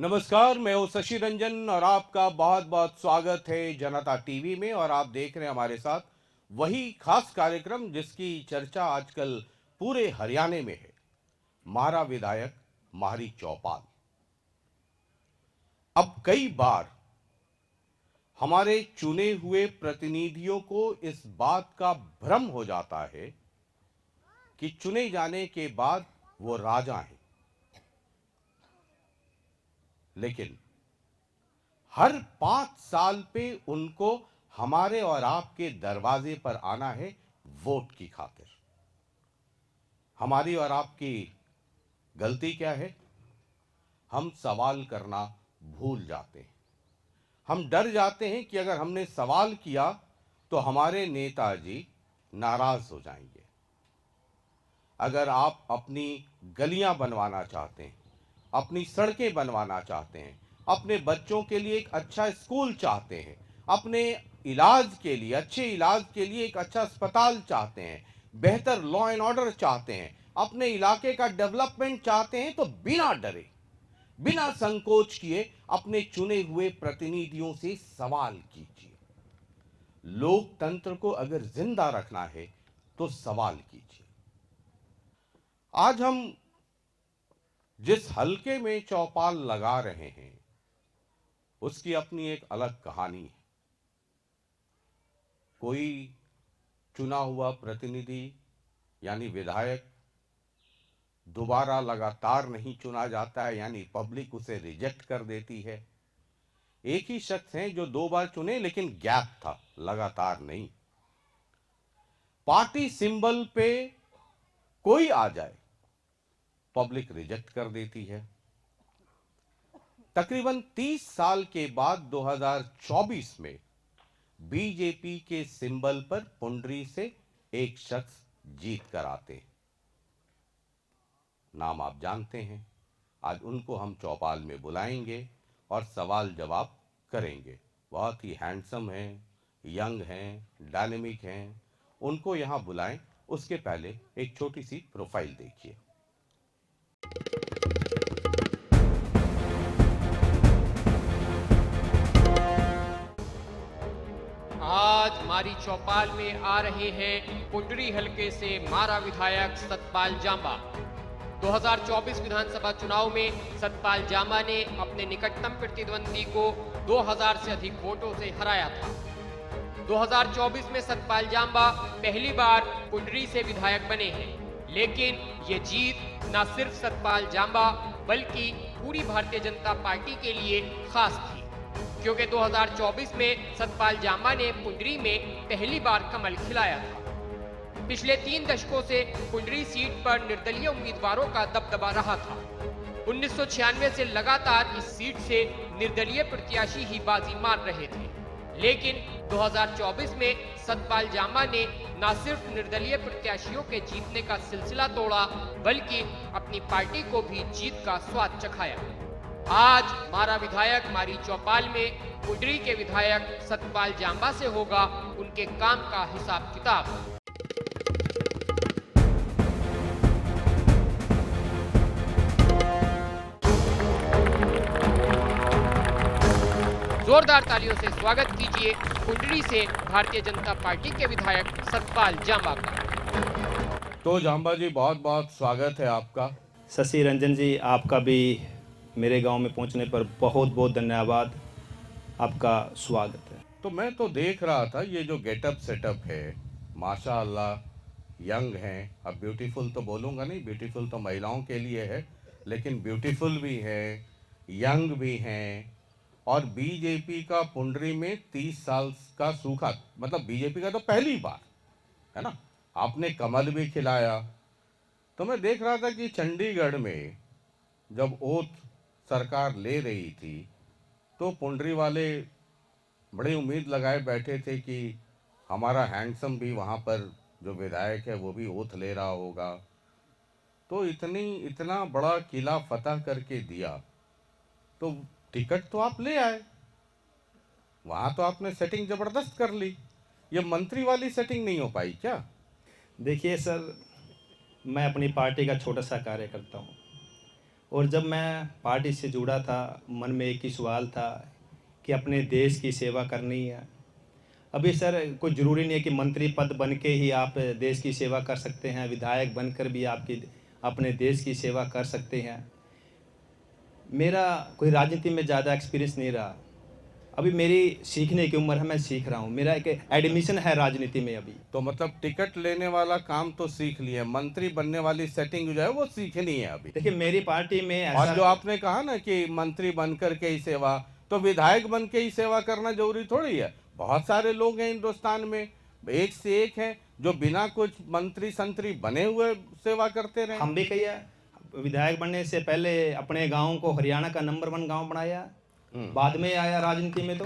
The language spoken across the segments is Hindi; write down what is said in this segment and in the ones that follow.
नमस्कार, मैं हूं शशि रंजन और आपका बहुत बहुत स्वागत है जनता टीवी में। और आप देख रहे हैं हमारे साथ वही खास कार्यक्रम जिसकी चर्चा आजकल पूरे हरियाणा में है। मारा विधायक मारी चौपाल। अब कई बार हमारे चुने हुए प्रतिनिधियों को इस बात का भ्रम हो जाता है कि चुने जाने के बाद वो राजा हैं, लेकिन हर 5 साल पे उनको हमारे और आपके दरवाजे पर आना है वोट की खातिर। हमारी और आपकी गलती क्या है? हम सवाल करना भूल जाते हैं। हम डर जाते हैं कि अगर हमने सवाल किया तो हमारे नेताजी नाराज हो जाएंगे। अगर आप अपनी गलियां बनवाना चाहते हैं, अपनी सड़कें बनवाना चाहते हैं, अपने बच्चों के लिए एक अच्छा स्कूल चाहते हैं, अपने इलाज के लिए, अच्छे इलाज के लिए एक अच्छा अस्पताल चाहते हैं, बेहतर लॉ एंड ऑर्डर चाहते हैं, अपने इलाके का डेवलपमेंट चाहते हैं, तो बिना डरे, बिना संकोच किए अपने चुने हुए प्रतिनिधियों से सवाल कीजिए। लोकतंत्र को अगर जिंदा रखना है तो सवाल कीजिए। आज हम जिस हलके में चौपाल लगा रहे हैं उसकी अपनी एक अलग कहानी है। कोई चुना हुआ प्रतिनिधि यानी विधायक दोबारा लगातार नहीं चुना जाता है, यानी पब्लिक उसे रिजेक्ट कर देती है। एक ही शख्स हैं जो 2 बार चुने, लेकिन गैप था, लगातार नहीं। पार्टी सिंबल पे कोई आ जाए, पब्लिक रिजेक्ट कर देती है। तकरीबन 30 साल के बाद 2024 में बीजेपी के सिंबल पर पुंडरी से एक शख्स जीत कर आते हैं। नाम आप जानते हैं। आज उनको हम चौपाल में बुलाएंगे और सवाल जवाब करेंगे। बहुत ही हैंडसम हैं, यंग हैं, डायनेमिक हैं। उनको यहां बुलाएं। उसके पहले एक छोटी सी प्रोफाइल देखिए। आज हमारी चौपाल में आ रहे हैं पुंडरी हलके से मारा विधायक सतपाल जांबा। 2024 विधानसभा चुनाव में सतपाल जांबा ने अपने निकटतम प्रतिद्वंदी को 2000 से अधिक वोटों से हराया था। 2024 में सतपाल जांबा पहली बार पुंडरी से विधायक बने हैं, लेकिन ये जीत न सिर्फ सतपाल जांबा बल्कि पूरी भारतीय जनता पार्टी के लिए खास थी, क्योंकि 2024 में सतपाल जांबा ने पुंडरी में पहली बार कमल खिलाया था। पिछले 3 दशकों से पुंडरी सीट पर निर्दलीय उम्मीदवारों का दबदबा रहा था। 1996 से लगातार इस सीट से निर्दलीय प्रत्याशी ही बाजी मार रहे थे, लेकिन 2024 में सतपाल जांबा ने न सिर्फ निर्दलीय प्रत्याशियों के जीतने का सिलसिला तोड़ा, बल्कि अपनी पार्टी को भी जीत का स्वाद चखाया। आज हमारा विधायक मारी चौपाल में पुंडरी के विधायक सतपाल जांबा से होगा उनके काम का हिसाब किताब। जोरदार तालियों से स्वागत कीजिए पुंडरी से भारतीय जनता पार्टी के विधायक सतपाल जांबा का। तो जांबा जी, बहुत बहुत स्वागत है आपका। शशि रंजन जी, आपका भी मेरे गांव में पहुंचने पर बहुत बहुत धन्यवाद। आपका स्वागत है। तो मैं तो देख रहा था ये जो गेटअप सेटअप है, माशाअल्लाह, यंग हैं। अब ब्यूटीफुल तो बोलूँगा नहीं, ब्यूटीफुल तो महिलाओं के लिए है, लेकिन ब्यूटीफुल भी है, यंग भी हैं। और बीजेपी का पुंडरी में 30 साल का सूखा, मतलब बीजेपी का तो पहली बार है ना, आपने कमल भी खिलाया। तो मैं देख रहा था कि चंडीगढ़ में जब ओथ सरकार ले रही थी तो पुंडरी वाले बड़ी उम्मीद लगाए बैठे थे कि हमारा हैंडसम भी वहाँ पर जो विधायक है वो भी ओथ ले रहा होगा। तो इतना बड़ा किला फतह करके दिया, तो टिकट तो आप ले आए, वहाँ तो आपने सेटिंग जबरदस्त कर ली। ये मंत्री वाली सेटिंग नहीं हो पाई क्या? देखिए सर, मैं अपनी पार्टी का छोटा सा कार्यकर्ता हूँ और जब मैं पार्टी से जुड़ा था, मन में एक ही सवाल था कि अपने देश की सेवा करनी है। अभी सर कोई ज़रूरी नहीं है कि मंत्री पद बन के ही आप देश की सेवा कर सकते हैं, विधायक बनकर भी आपकी अपने देश की सेवा कर सकते हैं। मेरा कोई राजनीति में ज़्यादा एक्सपीरियंस नहीं रहा, अभी मेरी सीखने की उम्र है, मैं सीख रहा हूँ, मेरा एक एडमिशन है राजनीति में अभी। तो मतलब टिकट लेने वाला काम तो सीख लिए, मंत्री बनने वाली सेटिंग जो है वो सीखनी है अभी। देखिए मेरी पार्टी में और ऐसा जो आपने कहा ना कि मंत्री बनकर के ही सेवा, तो विधायक बन के ही सेवा करना जरूरी थोड़ी है। बहुत सारे लोग हैं हिंदुस्तान में, एक से एक हैं जो बिना कुछ मंत्री संतरी बने हुए सेवा करते रहे। हम भी कही है, विधायक बनने से पहले अपने गांव को हरियाणा का नंबर 1 गांव बनाया, बाद में आया राजनीति में। तो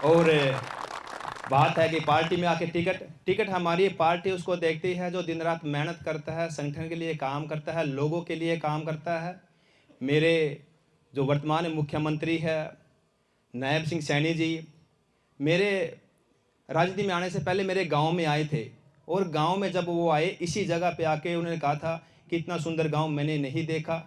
और बात है कि पार्टी में आके टिकट हमारी पार्टी उसको देखती है जो दिन रात मेहनत करता है, संगठन के लिए काम करता है, लोगों के लिए काम करता है। मेरे जो वर्तमान मुख्यमंत्री है नायब सिंह सैनी जी, मेरे राजनीति में आने से पहले मेरे गांव में आए थे, और गांव में जब वो आए इसी जगह पे आके उन्होंने कहा था कि इतना सुंदर गांव मैंने नहीं देखा,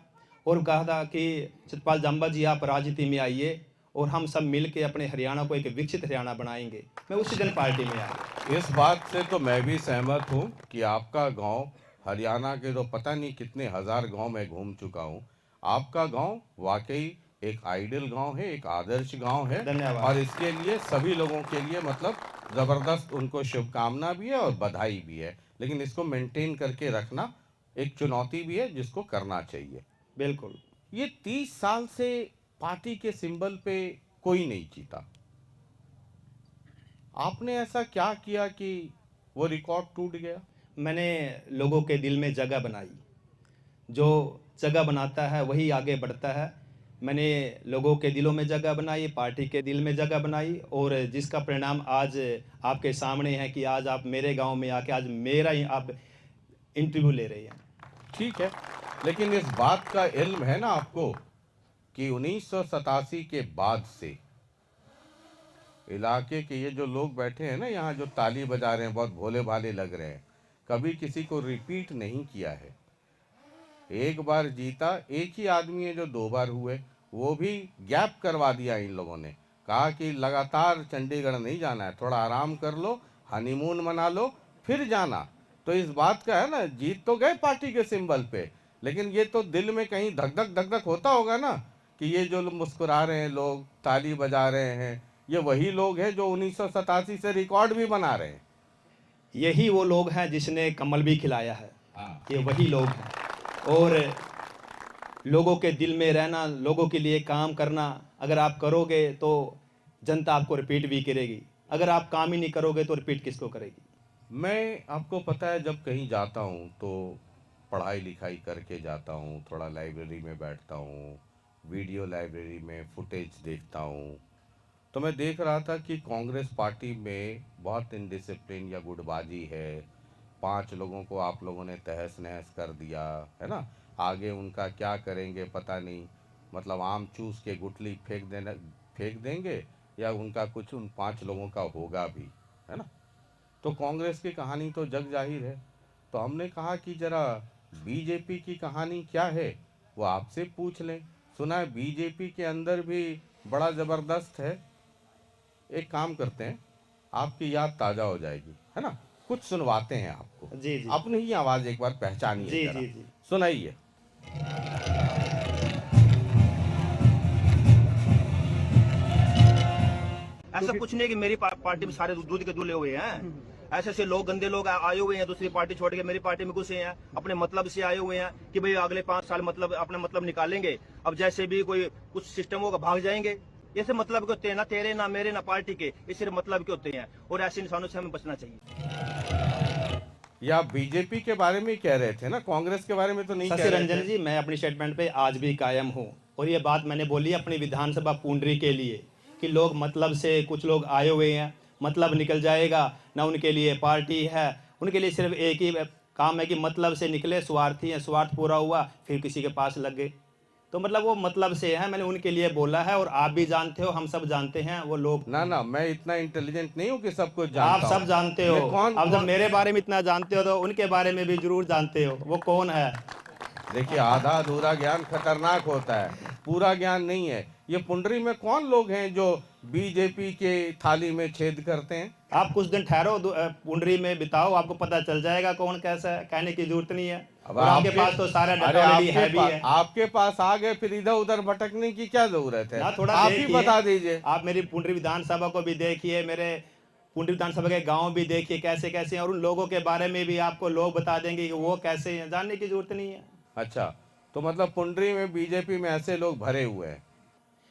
और कहा था कि सतपाल जांबा जी आप राजनीति में आइए और हम सब मिल के अपने हरियाणा को एक विकसित हरियाणा बनाएंगे। मैं उसी दिन पार्टी में आया। इस बात से तो मैं भी सहमत हूँ कि आपका गांव, हरियाणा के तो पता नहीं कितने हजार गांव में घूम चुका हूँ, आपका गांव वाकई एक आइडियल गांव है, एक आदर्श गांव है। धन्यवाद। और इसके लिए सभी लोगों के लिए मतलब ज़बरदस्त उनको शुभकामना भी है और बधाई भी है। लेकिन इसको मेंटेन करके रखना एक चुनौती भी है जिसको करना चाहिए। बिल्कुल। ये 30 साल से पार्टी के सिंबल पे कोई नहीं जीता, आपने ऐसा क्या किया कि वो रिकॉर्ड टूट गया? मैंने लोगों के दिल में जगह बनाई, जो जगह बनाता है वही आगे बढ़ता है। मैंने लोगों के दिलों में जगह बनाई, पार्टी के दिल में जगह बनाई, और जिसका परिणाम आज आपके सामने है कि आज आप मेरे गांव में आके आज मेरा ही आप इंटरव्यू ले रहे हैं। ठीक है, लेकिन इस बात का इल्म है ना आपको कि 1987 के बाद से इलाके के ये जो लोग बैठे हैं ना यहाँ, जो ताली बजा रहे हैं, बहुत भोले भाले लग रहे हैं, कभी किसी को रिपीट नहीं किया है। एक बार जीता एक ही आदमी है जो 2 बार हुए, वो भी गैप करवा दिया इन लोगों ने, कहा कि लगातार चंडीगढ़ नहीं जाना है, थोड़ा आराम कर लो, हनीमून मना लो, फिर जाना। तो इस बात का है ना, जीत तो गए पार्टी के सिंबल पे, लेकिन ये तो दिल में कहीं धक धक होता होगा ना कि ये जो मुस्कुरा रहे हैं लोग, ताली बजा रहे हैं, ये वही लोग हैं जो 1987 से रिकॉर्ड भी बना रहे हैं। यही वो लोग हैं जिसने कमल भी खिलाया है, ये वही लोग हैं। और लोगों के दिल में रहना, लोगों के लिए काम करना, अगर आप करोगे तो जनता आपको रिपीट भी करेगी, अगर आप काम ही नहीं करोगे तो रिपीट किसको करेगी। मैं, आपको पता है, जब कहीं जाता हूँ तो पढ़ाई लिखाई करके जाता हूँ, थोड़ा लाइब्रेरी में बैठता हूँ, वीडियो लाइब्रेरी में फुटेज देखता हूँ, तो मैं देख रहा था कि कांग्रेस पार्टी में बहुत इनडिसिप्लिन या गुटबाजी है। 5 लोगों को आप लोगों ने तहस नहस कर दिया है ना, आगे उनका क्या करेंगे पता नहीं, मतलब आम चूस के गुठली फेंक देंगे या उनका कुछ उन 5 लोगों का होगा भी, है ना। तो कांग्रेस की कहानी तो जग जाहिर है। तो हमने कहा कि जरा बीजेपी की कहानी क्या है वो आपसे पूछ लें। सुना है बीजेपी के अंदर भी बड़ा ज़बरदस्त है। एक काम करते हैं, आपकी याद ताज़ा हो जाएगी, है ना, कुछ सुनवाते हैं आपको। जी जी। अपनी ही आवाज़ एक बार पहचानिए। जी जरा जी जी। सुनाइए। ऐसा कुछ नहीं कि मेरी पार्टी में सारे दूध के दूल्हे हुए हैं। ऐसे ऐसे लोग, गंदे लोग आए हुए हैं, दूसरी पार्टी छोड़ के मेरी पार्टी में घुसे हैं, अपने मतलब से आए हुए हैं कि भाई अगले 5 साल मतलब अपने मतलब निकालेंगे। अब जैसे भी कोई कुछ सिस्टम होगा भाग जाएंगे। ऐसे मतलब के होते हैं, ना तेरे ना मेरे ना पार्टी के, ये सिर्फ मतलब के होते हैं, और ऐसे इंसानों से हमें बचना चाहिए। या बीजेपी के बारे में कह रहे थे ना, कांग्रेस के बारे में तो नहीं कह शशि रहे रंजन थे। जी, मैं अपनी स्टेटमेंट पे आज भी कायम हूँ, और ये बात मैंने बोली अपनी विधानसभा पुंडरी के लिए कि लोग मतलब से, कुछ लोग आए हुए हैं, मतलब निकल जाएगा ना, उनके लिए पार्टी है, उनके लिए सिर्फ एक ही काम है कि मतलब से निकले, स्वार्थी हैं, स्वार्थ पूरा हुआ फिर किसी के पास लग गए। तो मतलब वो मतलब से है, मैंने उनके लिए बोला है, और आप भी जानते हो, हम सब जानते हैं वो लोग। ना, मैं इतना इंटेलिजेंट नहीं हूँ कि सब कुछ जानता आप सब हूँ। जानते हो। मैं अब जब मेरे बारे में इतना जानते हो तो उनके बारे में भी जरूर जानते हो, वो कौन है। देखिए, आधा अधूरा ज्ञान खतरनाक होता है, पूरा ज्ञान नहीं है। ये पुंडरी में कौन लोग हैं जो बीजेपी के थाली में छेद करते हैं? आप कुछ दिन ठहरो, पुंडरी में बिताओ, आपको पता चल जाएगा कौन कैसा है, कहने की जरूरत नहीं है। अब और आपके पास तो सारा अरे डाटा ऑलरेडी है भी है। आपके पास आ गए, फिर इधर उधर भटकने की क्या जरूरत है? ना थोड़ा आप ही देखिए, बता दीजिए। आप मेरी पुंडरी विधानसभा को भी देखिए, मेरे पुंडरी विधानसभा के गांव भी देखिए कैसे कैसे हैं, और उन लोगों के बारे में भी आपको लोग बता देंगे कि वो कैसे हैं, जानने की जरूरत नहीं है। अच्छा, तो मतलब पुंडरी में बीजेपी में ऐसे लोग भरे हुए हैं?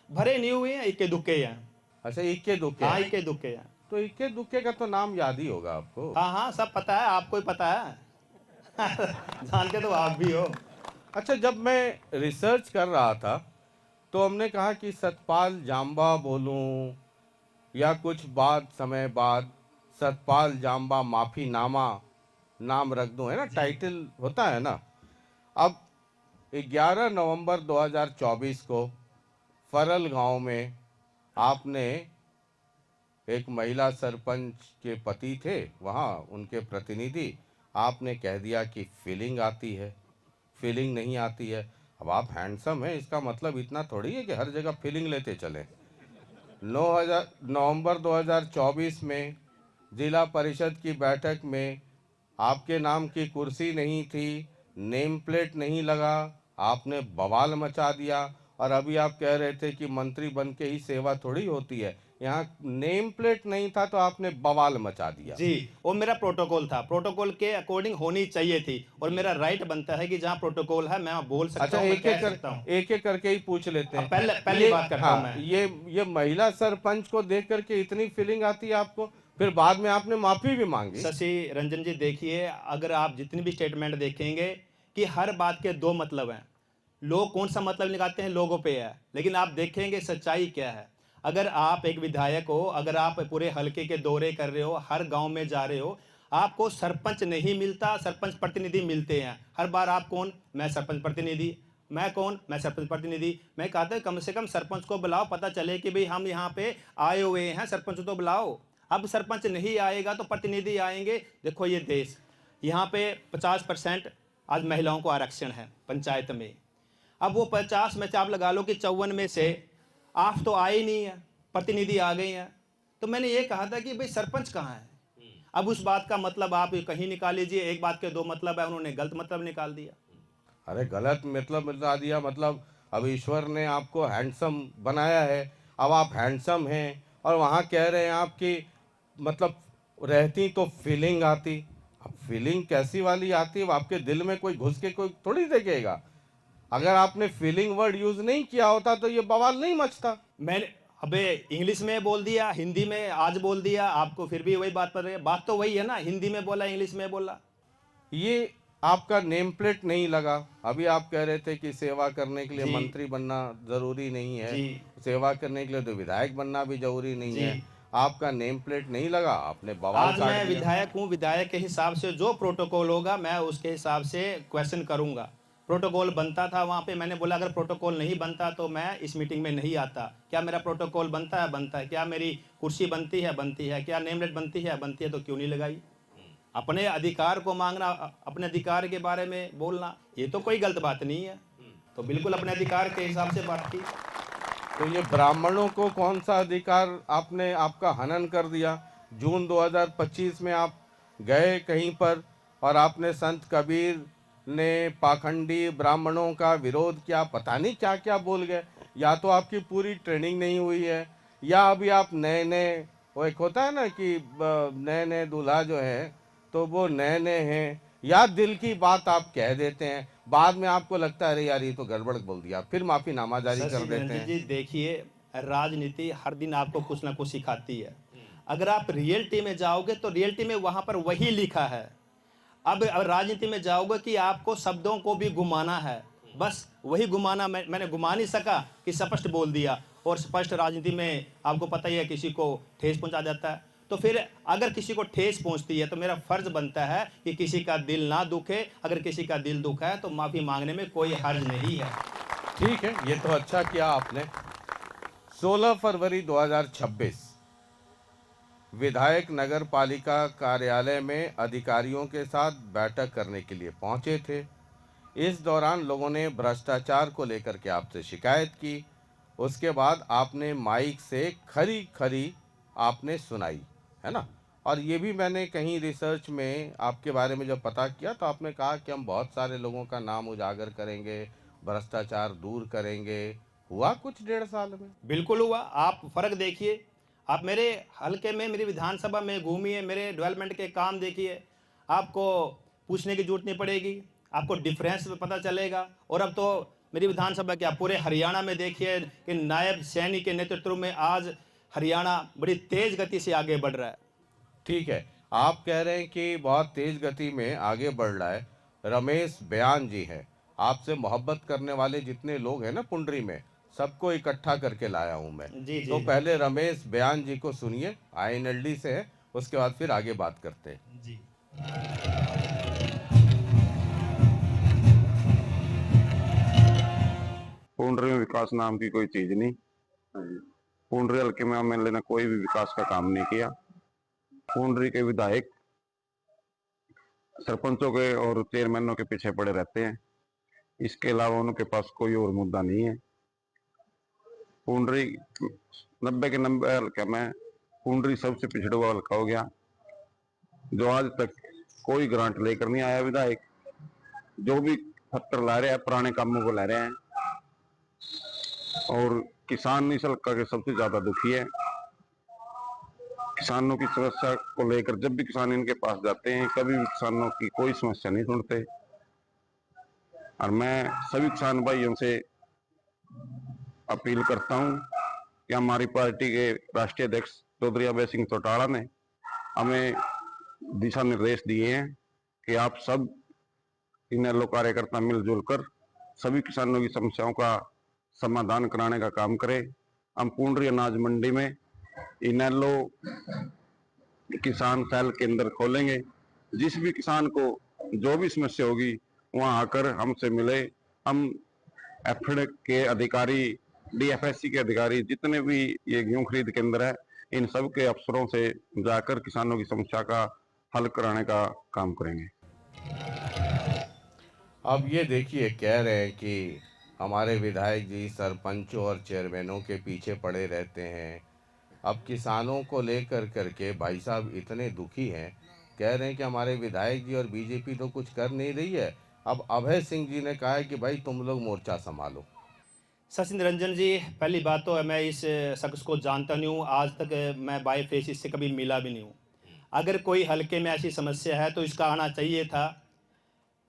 भरे नहीं हुए हैं, इक्के दुक्के हैं। अच्छा, इक्के दुक्के हाँ, हैं। इक्के दुक्के हैं। तो इक्के दुक्के का तो नाम याद ही होगा आपको। हाँ हाँ, सब पता है, आपको ही पता है। जानते तो आप भी हो। अच्छा, जब मैं रिसर्च कर रहा था तो हमने कहा कि सतपाल जाम्बा बोलूं या कुछ बाद समय बाद सतपाल जाम्बा माफीनामा नाम रख दूं, है ना, टाइटल होता है ना। अब 11 नवंबर 2024 को फरल गांव में आपने एक महिला सरपंच के पति थे, वहाँ उनके प्रतिनिधि, आपने कह दिया कि फीलिंग आती है, फीलिंग नहीं आती है। अब आप हैंडसम हैं, इसका मतलब इतना थोड़ी है कि हर जगह फीलिंग लेते चलें। 9 नवंबर 2024 में जिला परिषद की बैठक में आपके नाम की कुर्सी नहीं थी, नेम प्लेट नहीं लगा, आपने बवाल मचा दिया। और अभी आप कह रहे थे कि मंत्री बन के ही सेवा थोड़ी होती है, यहाँ नेम प्लेट नहीं था तो आपने बवाल मचा दिया। जी, वो मेरा प्रोटोकॉल था, प्रोटोकॉल के अकॉर्डिंग होनी चाहिए थी, और मेरा राइट बनता है कि जहाँ प्रोटोकॉल है मैं बोल सकता अच्छा, हूँ, मैं कह सकता हूँ। एक एक करके ही पूछ लेते हैं। पहली बात करता हूँ मैं। ये महिला सरपंच को देख करके इतनी फीलिंग आती है आपको, फिर बाद में आपने माफी भी मांगी। शशि रंजन जी, देखिए, अगर आप जितनी भी स्टेटमेंट देखेंगे कि हर बात के दो मतलब हैं। लोग कौन सा मतलब निकालते हैं, लोगों पे है, लेकिन आप देखेंगे सच्चाई क्या है। अगर आप एक विधायक हो, अगर आप पूरे हलके के दौरे कर रहे हो, हर गांव में जा रहे हो, आपको सरपंच नहीं मिलता, सरपंच प्रतिनिधि मिलते हैं। हर बार आप कौन, मैं सरपंच प्रतिनिधि, मैं कौन, मैं सरपंच प्रतिनिधि। मैं कहता हूं कम से कम सरपंच को बुलाओ, पता चले कि भाई हम यहाँ पे आए हुए हैं, सरपंच तो बुलाओ। अब सरपंच नहीं आएगा तो प्रतिनिधि आएंगे। देखो ये देश, यहाँ पे 50% आज महिलाओं को आरक्षण है पंचायत में। अब वो 50 में से आप लगा लो कि 54 में से आप तो आए नहीं है, प्रतिनिधि आ गए हैं। तो मैंने ये कहा था कि भाई सरपंच कहाँ है। अब उस बात का मतलब आप कहीं निकाल लीजिए, एक बात के दो मतलब है, उन्होंने गलत मतलब निकाल दिया। अरे, गलत मतलब बता दिया मतलब, अब ईश्वर ने आपको हैंडसम बनाया है, अब आप हैंडसम हैं और वहाँ कह रहे हैं आपकी मतलब रहती तो फीलिंग आती। अब फीलिंग कैसी वाली आती है? अब आपके दिल में कोई घुस के कोई थोड़ी देखेगा। अगर आपने फीलिंग वर्ड यूज नहीं किया होता तो ये बवाल नहीं मचता। मैंने अबे इंग्लिश में बोल दिया, हिंदी में आज बोल दिया, आपको फिर भी वही बात पर, बात तो वही है ना, हिंदी में बोला इंग्लिश में बोला। ये आपका नेम प्लेट नहीं लगा। अभी आप कह रहे थे कि सेवा करने के लिए जी। मंत्री बनना जरूरी नहीं है, जी। सेवा करने के लिए तो विधायक बनना भी जरूरी नहीं जी। है। आपका नेम प्लेट नहीं लगा, आपने बवाल आज काट मैं दिया। विधायक हूँ, विधायक के हिसाब से जो प्रोटोकॉल होगा मैं उसके हिसाब से क्वेश्चन करूंगा। प्रोटोकॉल बनता था वहाँ पे, मैंने बोला अगर प्रोटोकॉल नहीं बनता तो मैं इस मीटिंग में नहीं आता। क्या मेरा प्रोटोकॉल बनता है? बनता है। क्या मेरी कुर्सी बनती है? बनती है। क्या नेम प्लेट बनती है? बनती है। तो क्यों नहीं लगाई? अपने अधिकार को मांगना, अपने अधिकार के बारे में बोलना, ये तो कोई गलत बात नहीं है। तो बिल्कुल अपने अधिकार के हिसाब से बात की। तो ये ब्राह्मणों को कौन सा अधिकार आपने, आपका हनन कर दिया? जून 2025 में आप गए कहीं पर और आपने संत कबीर ने पाखंडी ब्राह्मणों का विरोध किया, पता नहीं क्या क्या बोल गए। या तो आपकी पूरी ट्रेनिंग नहीं हुई है, या अभी आप नए नए, वो एक होता है ना कि नए नए दूल्हा जो है तो वो नए नए हैं, या दिल की बात आप कह देते हैं, बाद में आपको लगता है अरे यार ये तो गड़बड़ बोल दिया, फिर माफीनामा जारी कर शशि देते रंजन हैं। जी, देखिए, राजनीति हर दिन आपको कुछ ना कुछ सिखाती है। अगर आप रियलिटी में जाओगे तो रियलिटी में वहां पर वही लिखा है। अब राजनीति में जाओगे कि आपको शब्दों को भी घुमाना है, बस वही घुमाना। मैंने घुमा नहीं सका कि स्पष्ट बोल दिया, और स्पष्ट राजनीति में आपको पता ही है किसी को ठेस पहुंचा जाता है। तो फिर अगर किसी को ठेस पहुंचती है तो मेरा फर्ज बनता है कि किसी का दिल ना दुखे। अगर किसी का दिल दुखा है तो माफी मांगने में कोई हर्ज नहीं है। ठीक है, ये तो अच्छा किया आपने। 16 फरवरी 2026 विधायक नगर पालिका कार्यालय में अधिकारियों के साथ बैठक करने के लिए पहुंचे थे। इस दौरान लोगों ने भ्रष्टाचार को लेकर के आपसे शिकायत की, उसके बाद आपने माइक से खरी खरी आपने सुनाई, है ना? और ये भी मैंने कहीं रिसर्च में आपके बारे में जब पता किया तो आपने कहा कि हम बहुत सारे लोगों का नाम उजागर करेंगे, भ्रष्टाचार दूर करेंगे। हुआ कुछ 1.5 साल में? बिल्कुल हुआ। आप फ़र्क देखिए, आप मेरे हलके में, मेरी विधानसभा में घूमिए, मेरे डेवलपमेंट के काम देखिए, आपको पूछने की ज़रूरत नहीं पड़ेगी, आपको डिफरेंस पता चलेगा। और अब तो मेरी विधानसभा क्या, पूरे हरियाणा में देखिए कि नायब सैनी के नेतृत्व में आज हरियाणा बड़ी तेज़ गति से आगे बढ़ रहा है। ठीक है, आप कह रहे हैं कि बहुत तेज गति में आगे बढ़ रहा है। रमेश बयान जी हैं, आपसे मोहब्बत करने वाले जितने लोग हैं ना पुंडरी में, सबको इकट्ठा करके लाया हूं मैं। जी, तो जी। पहले रमेश बयान जी को सुनिए, INLD से है, उसके बाद फिर आगे बात करते हैं। जी। पुंडरी में विकास नाम की कोई चीज नहीं। पुंडरी हल्के में एमएलए ने कोई भी विकास का काम नहीं किया। पुंडरी के विधायक सरपंचों के और चेयरमैनों के पीछे पड़े रहते हैं, इसके अलावा उनके पास कोई और मुद्दा नहीं है। पुंडरी 90 के 90 हल्के में पुंडरी सबसे पिछड़ा हुआ हल्का हो गया, जो आज तक कोई ग्रांट लेकर नहीं आया विधायक। जो भी पत्थर ला रहे हैं पुराने कामों को ला रहे हैं, और किसान इस हल्का के सबसे ज्यादा दुखी है। किसानों की समस्या को लेकर जब भी किसान इनके पास जाते हैं, कभी भी किसानों की कोई समस्या नहीं सुनते। और मैं सभी किसान भाइयों से अपील करता हूं कि हमारी पार्टी के राष्ट्रीय अध्यक्ष चौधरी अभय सिंह चौटाला ने हमें दिशा निर्देश दिए हैं कि आप सब इनेलो कार्यकर्ता मिलजुल कर सभी किसानों की समस्याओं का समाधान कराने का काम करें। हम पुंडरी अनाज मंडी में इनेलो किसान सेल केंद्र खोलेंगे। जिस भी किसान को जो भी समस्या होगी वहां आकर हमसे मिले। हम एफएड के अधिकारी, DFSC के अधिकारी, जितने भी ये गेहूं खरीद केंद्र है, इन सब के अफसरों से जाकर किसानों की समस्या का हल कराने का काम करेंगे। अब ये देखिए, कह रहे हैं कि हमारे विधायक जी सरपंचों और चेयरमैनों के पीछे पड़े रहते हैं। अब किसानों को लेकर करके भाई साहब इतने दुखी हैं, कह रहे हैं कि हमारे विधायक जी और बीजेपी तो कुछ कर नहीं रही है। अब अभय सिंह जी ने कहा है कि भाई तुम लोग मोर्चा संभालो। सचिन रंजन जी, पहली बात तो मैं इस शख्स को जानता नहीं हूँ, आज तक मैं बाय फेस इससे कभी मिला भी नहीं हूँ। अगर कोई हलके में ऐसी समस्या है तो इसका आना चाहिए था।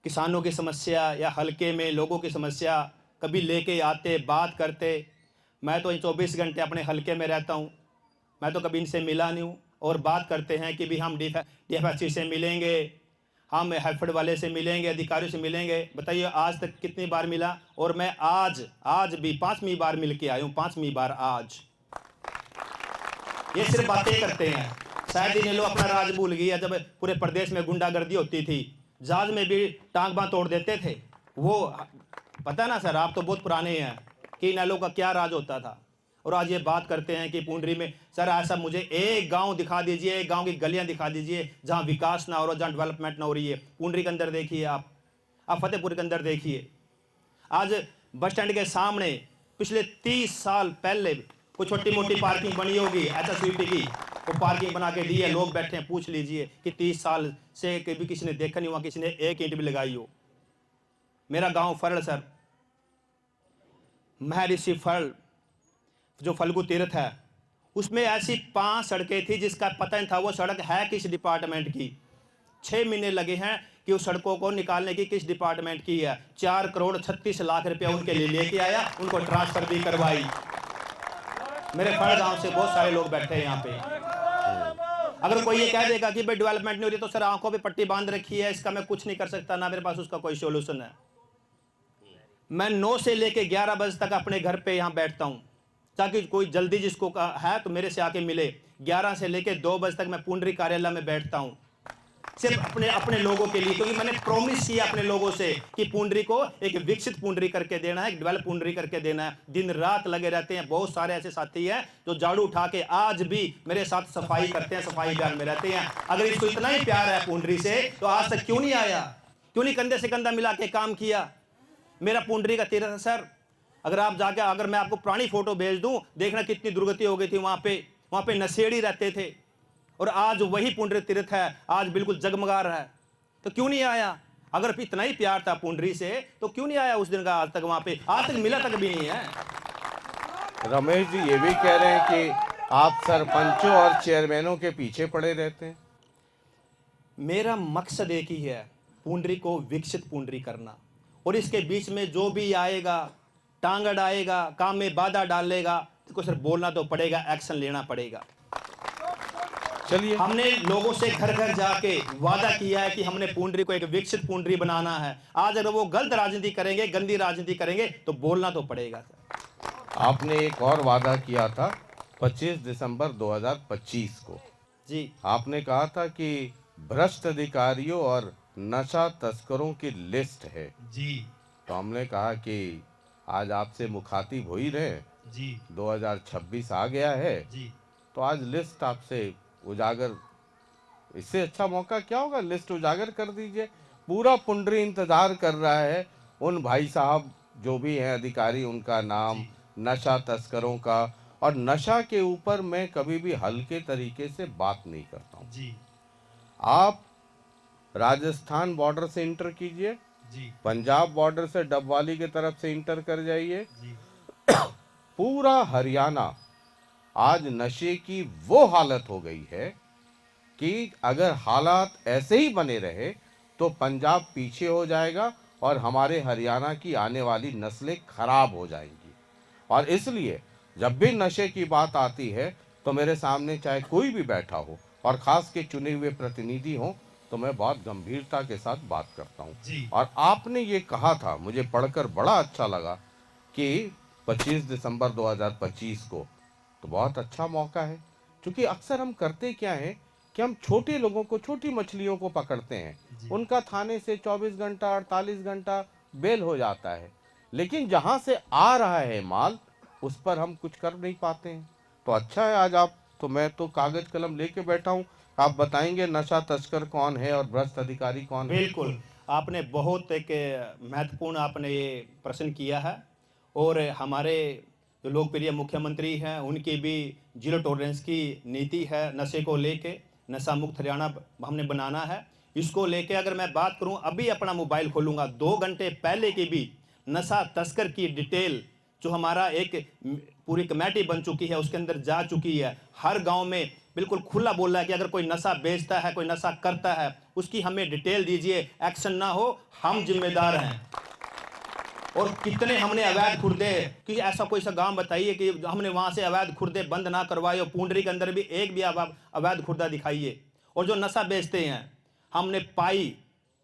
किसानों की समस्या या हलके में लोगों की समस्या कभी लेके आते, बात करते। मैं तो 24 घंटे अपने हलके में रहता हूँ, मैं तो कभी इनसे मिला नहीं हूँ। और बात करते हैं कि भी हम DFSC से मिलेंगे, हम हैफर्ड वाले से मिलेंगे, अधिकारियों से मिलेंगे। बताइए आज तक कितनी बार मिला? और मैं आज भी 5वीं बार मिल के आया हूँ, 5वीं बार आज। ये सिर्फ बातें करते हैं। शायद इन्हें लोग अपना राज भूल गया, जब पूरे प्रदेश में गुंडागर्दी होती थी, जहाज में भी टांग बांह तोड़ देते थे। वो पता ना सर, आप तो बहुत पुराने हैं कि इन लोगों का क्या राज होता था। और आज ये बात करते हैं कि पुंडरी में सर ऐसा मुझे एक गांव दिखा दीजिए, एक गांव की गलियां दिखा दीजिए जहां विकास ना हो रहा, जहां डेवलपमेंट ना हो रही है। पुंडरी के अंदर देखिए, आप फतेहपुर के अंदर देखिए। आज बस स्टैंड के सामने पिछले 30 साल पहले कोई छोटी मोटी पार्किंग बनी होगी SSVP की, वो पार्किंग बना के दी है, लोग बैठे हैं। पूछ लीजिए कि 30 साल से कभी किसी ने देखा नहीं हुआ, किसी ने एक ईंट भी लगाई हो। मेरा गांव फरल सर, महर्षि फरल जो फल्गु तीर्थ है, उसमें ऐसी 5 सड़कें थी जिसका पता नहीं था वो सड़क है किस डिपार्टमेंट की। 6 महीने लगे हैं कि उस सड़कों को निकालने की किस डिपार्टमेंट की है। 4 करोड़ 36 लाख रुपया उनके लिए लेके आया, उनको ट्रांसफर भी करवाई। मेरे फल गांव से बहुत सारे लोग बैठे हैं यहाँ पे। अगर कोई ये कह देगा कि भाई डेवलपमेंट नहीं हो रही, तो सर आंखों पे पट्टी बांध रखी है, इसका मैं कुछ नहीं कर सकता, ना मेरे पास उसका कोई सोल्यूशन है। मैं 9 से लेके 11 बजे तक अपने घर पे यहाँ बैठता हूँ, ताकि कोई जल्दी जिसको है तो मेरे से आके मिले। 11 से लेके 2 बजे तक मैं पुंडरी कार्यालय में बैठता हूँ, सिर्फ अपने लोगों के लिए, क्योंकि मैंने प्रॉमिस किया अपने लोगों से कि पुंडरी को एक विकसित पुंडरी करके देना है, एक डेवलप पुंडरी करके देना है। दिन रात लगे रहते हैं। बहुत सारे ऐसे साथी हैं जो झाड़ू उठा के आज भी मेरे साथ सफाई करते हैं, सफाई अभियान में रहते हैं। अगर इसको इतना ही प्यार है पुंडरी से, तो आज तक क्यों नहीं आया, क्यों नहीं कंधे से कंधा मिला के काम किया? मेरा पुंडरी का तीर्थ है सर। अगर आप जाके, अगर मैं आपको पुरानी फोटो भेज दूं, देखना कितनी दुर्गति हो गई थी वहां पे नशेड़ी रहते थे, और आज वही पुंडरी तीर्थ है, आज बिल्कुल जगमगा रहा है। तो क्यों नहीं आया? अगर इतना ही प्यार था पुंडरी से तो क्यों नहीं आया उस दिन का? आज तक वहां पे, आज तक मिला तक भी नहीं है। रमेश जी ये भी कह रहे हैं कि आप सरपंचों और चेयरमैनों के पीछे पड़े रहते हैं। मेरा मकसद एक ही है, पुंडरी को विकसित पुंडरी करना, और इसके बीच में जो भी आएगा, टांग अड़ाएगा, काम में बाधा डालेगा, तो सिर्फ बोलना तो पड़ेगा, एक्शन लेना पड़ेगा। चलिए, हमने लोगों से घर घर जाके वादा किया है कि हमने पुंडरी को एक विकसित पुंडरी बनाना है। आज अगर वो गलत राजनीति करेंगे, गंदी राजनीति करेंगे, तो बोलना तो पड़ेगा सर। आपने एक और वादा किया था 25 दिसंबर 2025 को। जी, आपने कहा था कि भ्रष्ट अधिकारियों और नशा तस्करों की लिस्ट है। जी, तो हमने कहा कि आज आपसे मुखातिब हो ही रहे, जी, 2026 आ गया है, जी, तो आज लिस्ट आपसे उजागर, इससे अच्छा मौका क्या होगा? लिस्ट उजागर कर दीजिए। पूरा पुंडरी इंतजार कर रहा है उन भाई साहब जो भी हैं अधिकारी, उनका नाम, नशा तस्करों का। और नशा के ऊपर मैं कभी भी हल्के तरीके से बात नहीं करता हूँ। जी, आप राजस्थान बॉर्डर से इंटर कीजिए, जी, पंजाब बॉर्डर से डबवाली की तरफ से इंटर कर जाइए, जी, पूरा हरियाणा आज नशे की वो हालत हो गई है कि अगर हालात ऐसे ही बने रहे तो पंजाब पीछे हो जाएगा और हमारे हरियाणा की आने वाली नस्लें खराब हो जाएंगी। और इसलिए जब भी नशे की बात आती है तो मेरे सामने चाहे कोई भी बैठा हो और खास के चुने हुए प्रतिनिधि हो, तो मैं बहुत गंभीरता के साथ बात करता हूँ। और आपने ये कहा था, मुझे पढ़कर बड़ा अच्छा लगा कि 25 दिसंबर 2025 को, तो बहुत अच्छा मौका है। क्योंकि अक्सर हम करते क्या है कि हम छोटे लोगों को, छोटी मछलियों को पकड़ते हैं, उनका थाने से 24 घंटा 48 घंटा बेल हो जाता है, लेकिन जहाँ से आ रहा है माल उस पर हम कुछ कर नहीं पाते हैं। तो अच्छा है आज आप, तो मैं तो कागज कलम लेके बैठा हूँ, आप बताएंगे नशा तस्कर कौन है और भ्रष्ट अधिकारी कौन है। बिल्कुल, आपने बहुत एक महत्वपूर्ण आपने ये प्रश्न किया है, और हमारे जो लोकप्रिय मुख्यमंत्री हैं उनकी भी जीरो टॉलरेंस की नीति है नशे को लेके। नशा मुक्त हरियाणा हमने बनाना है। इसको लेके अगर मैं बात करूं, अभी अपना मोबाइल खोलूंगा, 2 घंटे पहले की भी नशा तस्कर की डिटेल जो हमारा एक पूरी कमेटी बन चुकी है उसके अंदर जा चुकी है। हर गांव में बिल्कुल खुला बोल रहा है कि अगर कोई नशा बेचता है, कोई नशा करता है, उसकी हमें डिटेल दीजिए, एक्शन ना हो, हम जिम्मेदार हैं। और कितने हमने अवैध खुर्दे, कि ऐसा कोई सा गांव बताइए कि हमने वहां से अवैध खुर्दे बंद ना करवाए, और पुंडरी के अंदर भी एक भी अवैध खुर्दा दिखाइए। और जो नशा बेचते हैं, हमने पाई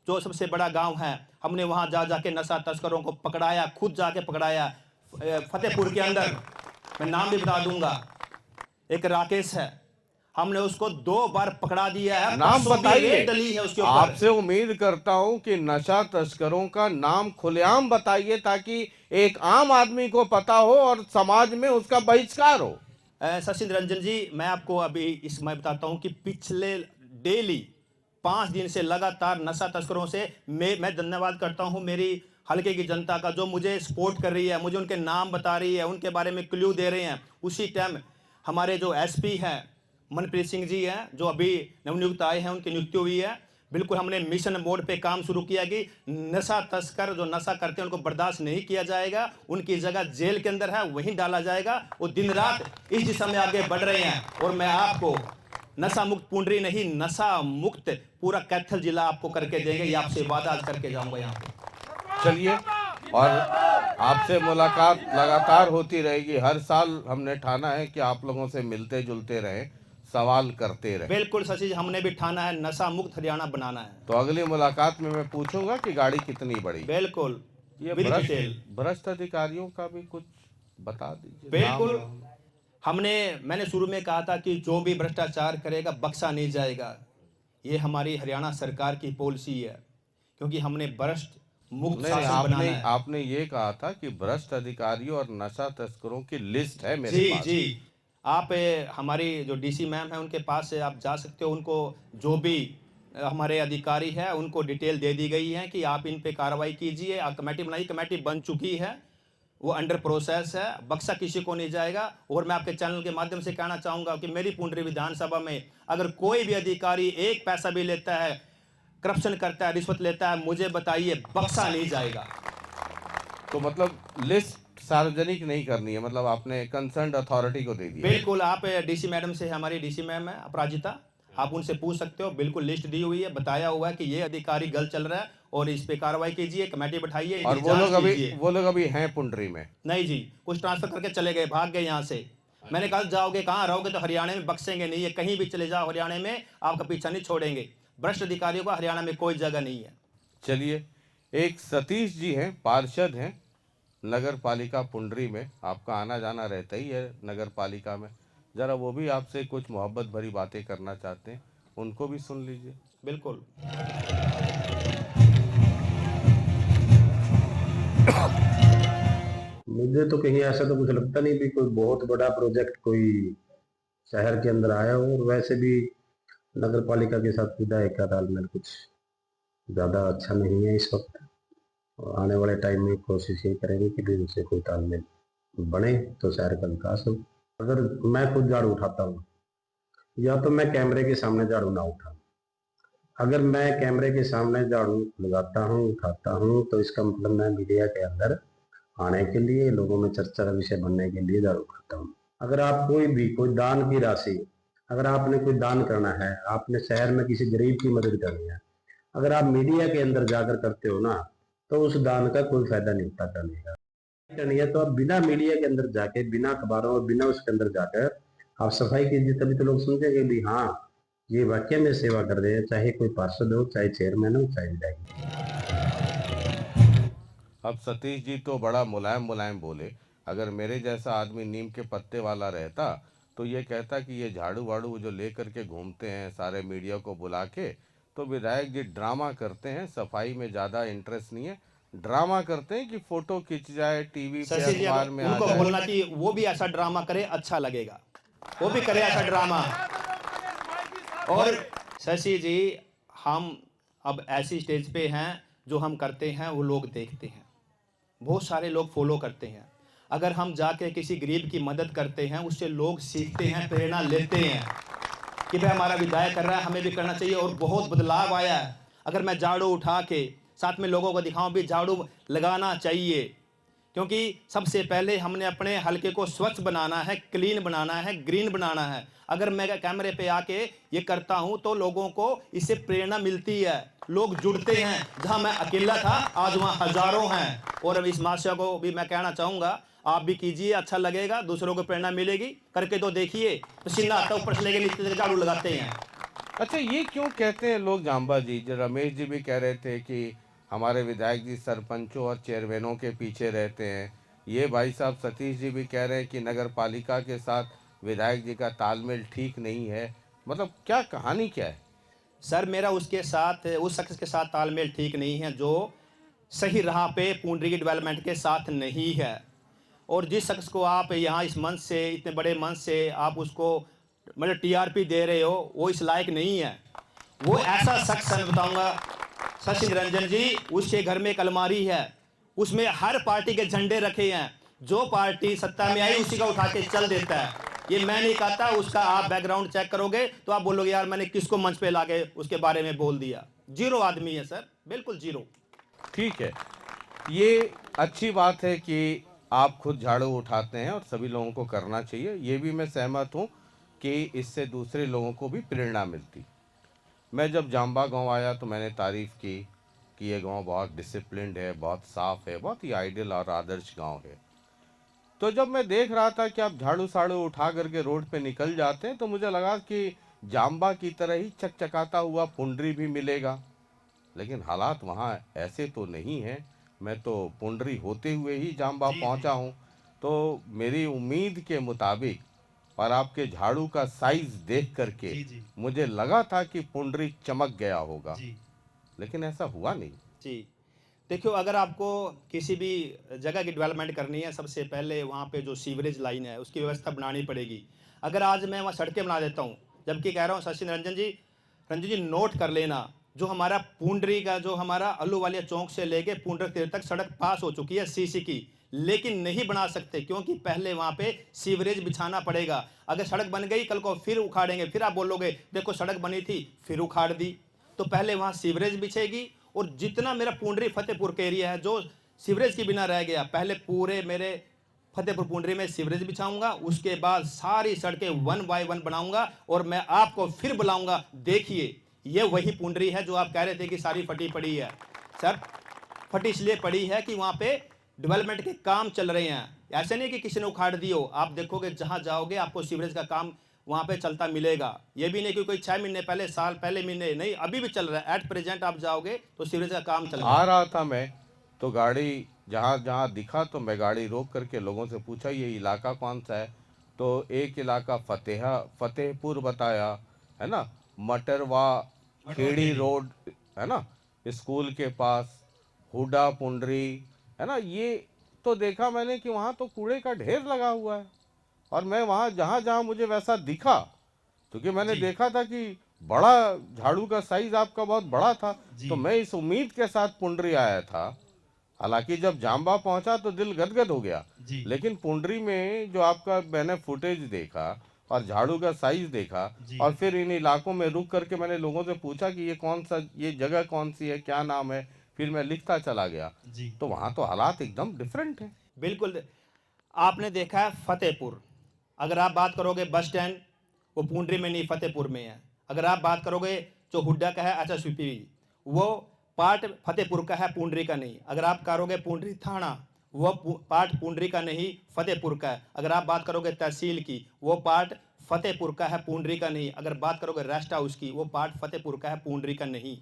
जो सबसे बड़ा गांव है, हमने वहां जा जाके नशा तस्करों को पकड़ाया, खुद जाके पकड़ाया। फतेहपुर के अंदर मैं नाम भी बता दूंगा, एक राकेश है, हमने उसको 2 बार पकड़ा दिया है। नाम बताइए, डली है उसके ऊपर। आपसे उम्मीद करता हूं कि नशा तस्करों का नाम खुलेआम बताइए ताकि एक आम आदमी को पता हो और समाज में उसका बहिष्कार हो। शशि रंजन जी, मैं आपको अभी इसमें बताता हूं कि पिछले डेली 5 दिन से लगातार नशा तस्करों से मैं धन्यवाद करता हूं मेरी हल्के की जनता का, जो मुझे सपोर्ट कर रही है, मुझे उनके नाम बता रही है, उनके बारे में क्लू दे रहे हैं। उसी टाइम हमारे जो एसपी हैं मनप्रीत सिंह जी हैं, जो अभी नवनियुक्त आए हैं, उनकी नियुक्ति हुई है। बिल्कुल हमने मिशन मोड पे काम शुरू किया कि नशा तस्कर जो नशा करते हैं उनको बर्दाश्त नहीं किया जाएगा, उनकी जगह जेल के अंदर है वहीं डाला जाएगा। वो दिन रात इस दिशा में आगे बढ़ रहे हैं, और मैं आपको नशा मुक्त पुंडरी नहीं, नशा मुक्त पूरा कैथल जिला आपको करके देंगे, ये आपसे वादा आज करके जाऊंगा यहाँ पे। चलिए, और आपसे मुलाकात लगातार होती रहेगी। हर साल हमने ठाना है कि आप लोगों से मिलते जुलते रहें, सवाल करते रहें। बिल्कुल शशि, हमने भी ठाना है नशा मुक्त हरियाणा बनाना है। तो अगली मुलाकात में मैं पूछूंगा कि गाड़ी कितनी बड़ी। बिल्कुल, ये विद डिटेल। भ्रष्ट अधिकारियों का भी कुछ बता दीजिए। बिल्कुल, मैंने शुरू में कहा था कि जो भी भ्रष्टाचार करेगा बख्शा नहीं जाएगा। ये हमारी हरियाणा सरकार की पॉलिसी है, क्योंकि हमने भ्रष्ट मुक्त शासन बनाना है। आपने ये कहा था कि भ्रष्ट अधिकारियों और नशा तस्करों की लिस्ट है मेरे जी पास। जी, आप हमारी जो डीसी मैम है उनके पास से आप जा सकते हो, उनको जो भी हमारे अधिकारी है उनको डिटेल दे दी गई है कि आप इन पे कार्रवाई कीजिए। कमेटी बनाई, कमेटी बन चुकी है, वो अंडर प्रोसेस है, बख्शा किसी को नहीं जाएगा। और मैं आपके चैनल के माध्यम से कहना चाहूँगा कि मेरी पुंडरी विधानसभा में अगर कोई भी अधिकारी एक पैसा भी लेता है, करप्शन करता है, रिश्वत लेता है, मुझे बताइए, बख्शा नहीं जाएगा। तो मतलब लिस्ट सार्वजनिक नहीं करनी है, मतलब आपने कंसर्न अथॉरिटी को दे दिया। बिल्कुल, आप डीसी मैडम से, हमारी डीसी मैम है अपराजिता, आप उनसे पूछ सकते हो। बिल्कुल लिस्ट दी हुई है, बताया हुआ है कि ये अधिकारी गलत चल रहा है और इस पे कार्रवाई कीजिए, कमेटी बैठाइए। और इनकी जांच कीजिए। वो लोग अभी हैं पुंडरी में? नहीं जी, कुछ ट्रांसफर करके चले गए, भाग गए यहाँ से। मैंने कहा जाओगे कहाँ, रहोगे तो हरियाणा में, बख्शेंगे नहीं, ये कहीं भी चले जाओ हरियाणा में, आपका पीछा नहीं छोड़ेंगे। भ्रष्ट अधिकारियों का हरियाणा में कोई जगह नहीं है। चलिए, एक सतीश जी हैं, पार्षद हैं नगर पालिका पुंडरी में, आपका आना जाना रहता ही है नगर पालिका में, जरा वो भी आपसे कुछ मोहब्बत भरी बातें करना चाहते हैं, उनको भी सुन लीजिए। बिल्कुल। मुझे तो कहीं ऐसा तो कुछ लगता नहीं भी कोई बहुत बड़ा प्रोजेक्ट कोई शहर के अंदर आया हो। और वैसे भी नगर पालिका के साथ विधायक का तालमेल कुछ ज़्यादा अच्छा नहीं है इस वक्त। और आने वाले टाइम में कोशिश ये करेंगे कि भी उनसे कोई तालमेल बने तो शहर का विकास हो। अगर मैं खुद झाड़ू उठाता हूँ या तो मैं कैमरे के सामने झाड़ू ना उठाऊं। अगर मैं कैमरे के सामने झाड़ू लगाता हूँ, उठाता हूँ, तो इसका मतलब मैं मीडिया के अंदर आने के लिए, लोगों में चर्चा का विषय बनने के लिए झाड़ू उठाता हूँ। अगर आप कोई दान की राशि, अगर आपने कोई दान करना है, आपने शहर में किसी गरीब की मदद करनी है, अगर आप मीडिया के अंदर जाकर करते हो ना, तो उस दान का कोई फायदा नहीं होता करने का। तो आप बिना मीडिया के अंदर जाके, बिना अखबारों और बिना उसके अंदर जाकर आप सफाई कीजिए, तभी तो लोग समझेंगे भी हाँ ये वाकई में सेवा कर रहे हैं, चाहे कोई पार्षद हो, चाहे चेयरमैन हो, चाहे विधायक। अब सतीश जी तो बड़ा मुलायम मुलायम बोले, अगर मेरे जैसा आदमी नीम के पत्ते वाला रहता तो ये कहता कि ये झाड़ू वाड़ू जो ले करके घूमते हैं सारे मीडिया को बुला के, तो विधायक जी ड्रामा करते हैं, सफाई में ज़्यादा इंटरेस्ट नहीं है, ड्रामा करते हैं कि फोटो खिंच जाए, टीवी पे, शशि जी, अखबार में आ उनको जाए। बोलना कि वो भी ऐसा ड्रामा करे, अच्छा लगेगा, वो भी करे ऐसा ड्रामा। और शशि जी, हम अब ऐसी स्टेज पे हैं, जो हम करते हैं वो लोग देखते हैं, बहुत सारे लोग फॉलो करते हैं। अगर हम जाके किसी गरीब की मदद करते हैं, उससे लोग सीखते हैं, प्रेरणा लेते हैं कि भाई हमारा विधायक कर रहा है, हमें भी करना चाहिए। और बहुत बदलाव आया है। अगर मैं झाड़ू उठा के साथ में लोगों को दिखाऊं भी झाड़ू लगाना चाहिए, क्योंकि सबसे पहले हमने अपने हलके को स्वच्छ बनाना है, क्लीन बनाना है, ग्रीन बनाना है। अगर मैं कैमरे पे आके ये करता हूं तो लोगों को इससे प्रेरणा मिलती है, लोग जुड़ते हैं। जहां मैं अकेला था, आज वहां हजारों हैं। और अब इस मास्या को भी मैं कहना चाहूँगा, आप भी कीजिए, अच्छा लगेगा, दूसरों को प्रेरणा मिलेगी। करके तो देखिए, पसीना आता ऊपर से लेके नीचे तक झाड़ू लगाते हैं। अच्छा, ये क्यों कहते हैं लोग जाम्बा जी, जो रमेश जी भी कह रहे थे कि हमारे विधायक जी सरपंचों और चेयरमैनों के पीछे रहते हैं, ये भाई साहब सतीश जी भी कह रहे हैं कि नगर पालिका के साथ विधायक जी का तालमेल ठीक नहीं है, मतलब क्या कहानी क्या है? सर, मेरा उसके साथ, उस शख्स के साथ तालमेल ठीक नहीं है जो सही राह पे पुंडरी की डेवलपमेंट के साथ नहीं है। और जिस शख्स को आप यहाँ इस मंच से, इतने बड़े मंच से आप उसको मतलब टीआरपी दे रहे हो, वो इस लायक नहीं है। वो ऐसा शख्स है, मैं बताऊँगा शशि निरंजन जी, उसके घर में एक अलमारी है, उसमें हर पार्टी के झंडे रखे हैं, जो पार्टी सत्ता में आई उसी का उठा के चल देता है। ये मैं नहीं कहता, उसका आप बैकग्राउंड चेक करोगे तो आप बोलोगे यार मैंने किसको मंच पे लाके उसके बारे में बोल दिया। जीरो आदमी है सर, बिल्कुल जीरो। ठीक है, ये अच्छी बात है कि आप खुद झाड़ू उठाते हैं और सभी लोगों को करना चाहिए, ये भी मैं सहमत हूँ कि इससे दूसरे लोगों को भी प्रेरणा मिलती। मैं जब जाम्बा गांव आया तो मैंने तारीफ़ की कि ये गांव बहुत डिसिप्लिन्ड है, बहुत साफ़ है, बहुत ही आइडियल और आदर्श गांव है। तो जब मैं देख रहा था कि आप झाड़ू साड़ू उठा करके रोड पे निकल जाते हैं, तो मुझे लगा कि जाम्बा की तरह ही चकचकाता हुआ पुंडरी भी मिलेगा, लेकिन हालात वहाँ ऐसे तो नहीं हैं। मैं तो पुंडरी होते हुए ही जाम्बा पहुँचा हूँ, तो मेरी उम्मीद के मुताबिक और आपके झाड़ू का साइज़ देख करके मुझे लगा था कि पुंडरी चमक गया होगा, लेकिन ऐसा हुआ नहीं। जी, देखियो, अगर आपको किसी भी जगह की डेवलपमेंट करनी है, सबसे पहले वहाँ पे जो सीवरेज लाइन है उसकी व्यवस्था बनानी पड़ेगी। अगर आज मैं वहाँ सड़कें बना देता हूँ, जबकि कह रहा हूँ शशि निरंजन जी, रंजू जी नोट कर लेना, जो हमारा पूंडरी का जो हमारा अल्लूवालिया चौक से लेके पूंडर तीर तक सड़क पास हो चुकी है सीसी की, लेकिन नहीं बना सकते क्योंकि पहले वहां पे सीवरेज बिछाना पड़ेगा। अगर सड़क बन गई कल को फिर उखाड़ेंगे, फिर आप बोलोगे देखो सड़क बनी थी फिर उखाड़ दी। तो पहले वहां सीवरेज बिछेगी और जितना मेरा पूंडरी फतेहपुर का एरिया है जो सीवरेज के बिना रह गया, पहले पूरे मेरे फतेहपुर पूंडरी में सीवरेज बिछाऊंगा, उसके बाद सारी सड़कें 1 बाय 1 बनाऊंगा और मैं आपको फिर बुलाऊंगा। देखिए ये वही पूंडरी है जो आप कह रहे थे कि सारी फटी पड़ी है। सर फटी इसलिए पड़ी है कि वहां पे डेवलपमेंट के काम चल रहे हैं, ऐसे नहीं कि किसी ने उखाड़ दियो। आप देखोगे जहां जाओगे आपको सीवरेज का काम वहां पे चलता मिलेगा। ये भी नहीं कि कोई 6 महीने पहले, साल पहले महीने नहीं, अभी भी चल रहा है। एट प्रेजेंट आप जाओगे तो सीवरेज का काम चल रहा है। आ रहा था मैं तो गाड़ी जहाँ जहाँ दिखा तो मैं गाड़ी रोक करके लोगों से पूछा ये इलाका कौन सा है, तो एक इलाका फतेहपुर बताया, है ना, मटरवा खेड़ी रोड, है ना, स्कूल के पास हुडा पुंडरी, है ना। ये तो देखा मैंने कि वहाँ तो कूड़े का ढेर लगा हुआ है। और मैं वहाँ जहाँ जहाँ मुझे वैसा दिखा, क्योंकि मैंने देखा था कि बड़ा झाड़ू का साइज आपका बहुत बड़ा था, तो मैं इस उम्मीद के साथ पुंडरी आया था। हालांकि जब जाम्बा पहुंचा तो दिल गदगद हो गया, लेकिन पुंडरी में जो आपका मैंने फुटेज देखा और झाड़ू का साइज देखा और फिर इन इलाकों में रुक करके मैंने लोगों से पूछा कि ये कौन सा, ये जगह कौन सी है, क्या नाम है, फिर मैं लिखता चला गया, तो वहाँ तो हालात एकदम डिफरेंट है। बिल्कुल। आपने देखा है फतेहपुर, अगर आप बात करोगे बस स्टैंड वो पूंडरी में नहीं फतेहपुर में है। अगर आप बात करोगे जो हुड्डा का है HSVP वो पार्ट फतेहपुर का है, पूंडरी का नहीं। अगर आप करोगे पूंडरी थाना वो पार्ट पूंडरी का नहीं फतेहपुर का है। अगर आप बात करोगे तहसील की वो पार्ट फतेहपुर का है, पूंडरी का नहीं। अगर बात करोगे रेस्ट हाउस की वो पार्ट फतेहपुर का है, पूंडरी का नहीं।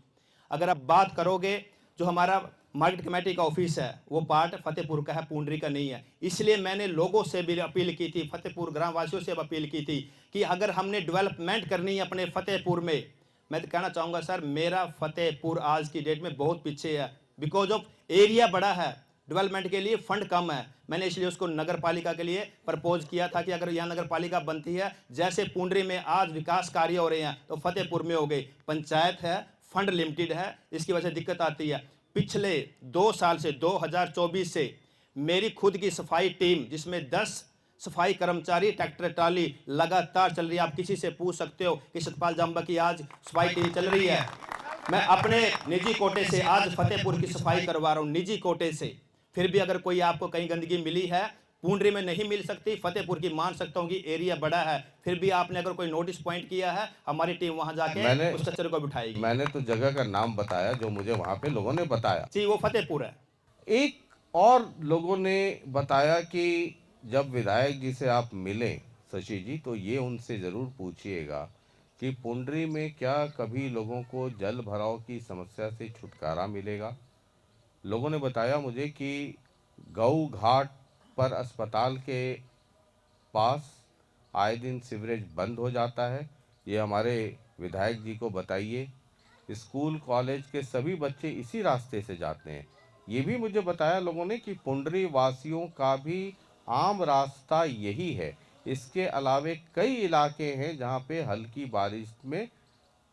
अगर आप बात करोगे जो हमारा मार्केट कमेटी का ऑफिस है वो पार्ट फतेहपुर का है, पूंडरी का नहीं है। इसलिए मैंने लोगों से भी अपील की थी, फतेहपुर ग्रामवासियों से अपील की थी कि अगर हमने डेवलपमेंट करनी है अपने फतेहपुर में, मैं तो कहना चाहूँगा सर मेरा फतेहपुर आज की डेट में बहुत पीछे है, बिकॉज ऑफ एरिया बड़ा है, डेवलपमेंट के लिए फंड कम है। मैंने इसलिए उसको नगर पालिका के लिए प्रपोज किया था कि अगर यहाँ नगर पालिका बनती है, जैसे पूंडरी में आज विकास कार्य हो रहे हैं तो फतेहपुर में हो गए। पंचायत है, फंड लिमिटेड है, इसकी वजह से दिक्कत आती है। पिछले 2 साल से 2024 से मेरी खुद की सफाई टीम जिसमें 10 सफाई कर्मचारी ट्रैक्टर ट्राली लगातार चल रही है। आप किसी से पूछ सकते हो कि सतपाल जांबा की आज सफाई टीम चल रही है। मैं अपने निजी कोटे से आज फतेहपुर की सफाई करवा रहा हूँ, निजी कोटे से। फिर भी अगर कोई आपको कहीं गंदगी मिली है, पूंडरी में नहीं मिल सकती, फतेहपुर की मान सकता हूँ कि एरिया बड़ा है, फिर भी आपने अगर कोई नोटिस पॉइंट किया है हमारी टीम वहां जाके उस कचरे को बिठाएगी। मैंने तो जगह का नाम बताया जो मुझे वहाँ पे लोगों ने बताया जी, वो फतेहपुर है। एक और लोगों ने बताया कि जब विधायक जी से आप मिलें शशि जी, तो ये उनसे ज़रूर पूछिएगा कि पुंडरी में क्या कभी लोगों को जल भराव की समस्या से छुटकारा मिलेगा। लोगों ने बताया मुझे कि गऊ घाट पर अस्पताल के पास आए दिन सीवरेज बंद हो जाता है, ये हमारे विधायक जी को बताइए। स्कूल कॉलेज के सभी बच्चे इसी रास्ते से जाते हैं। ये भी मुझे बताया लोगों ने कि पुंडरी वासियों का भी आम रास्ता यही है। इसके अलावे कई इलाके हैं जहाँ पे हल्की बारिश में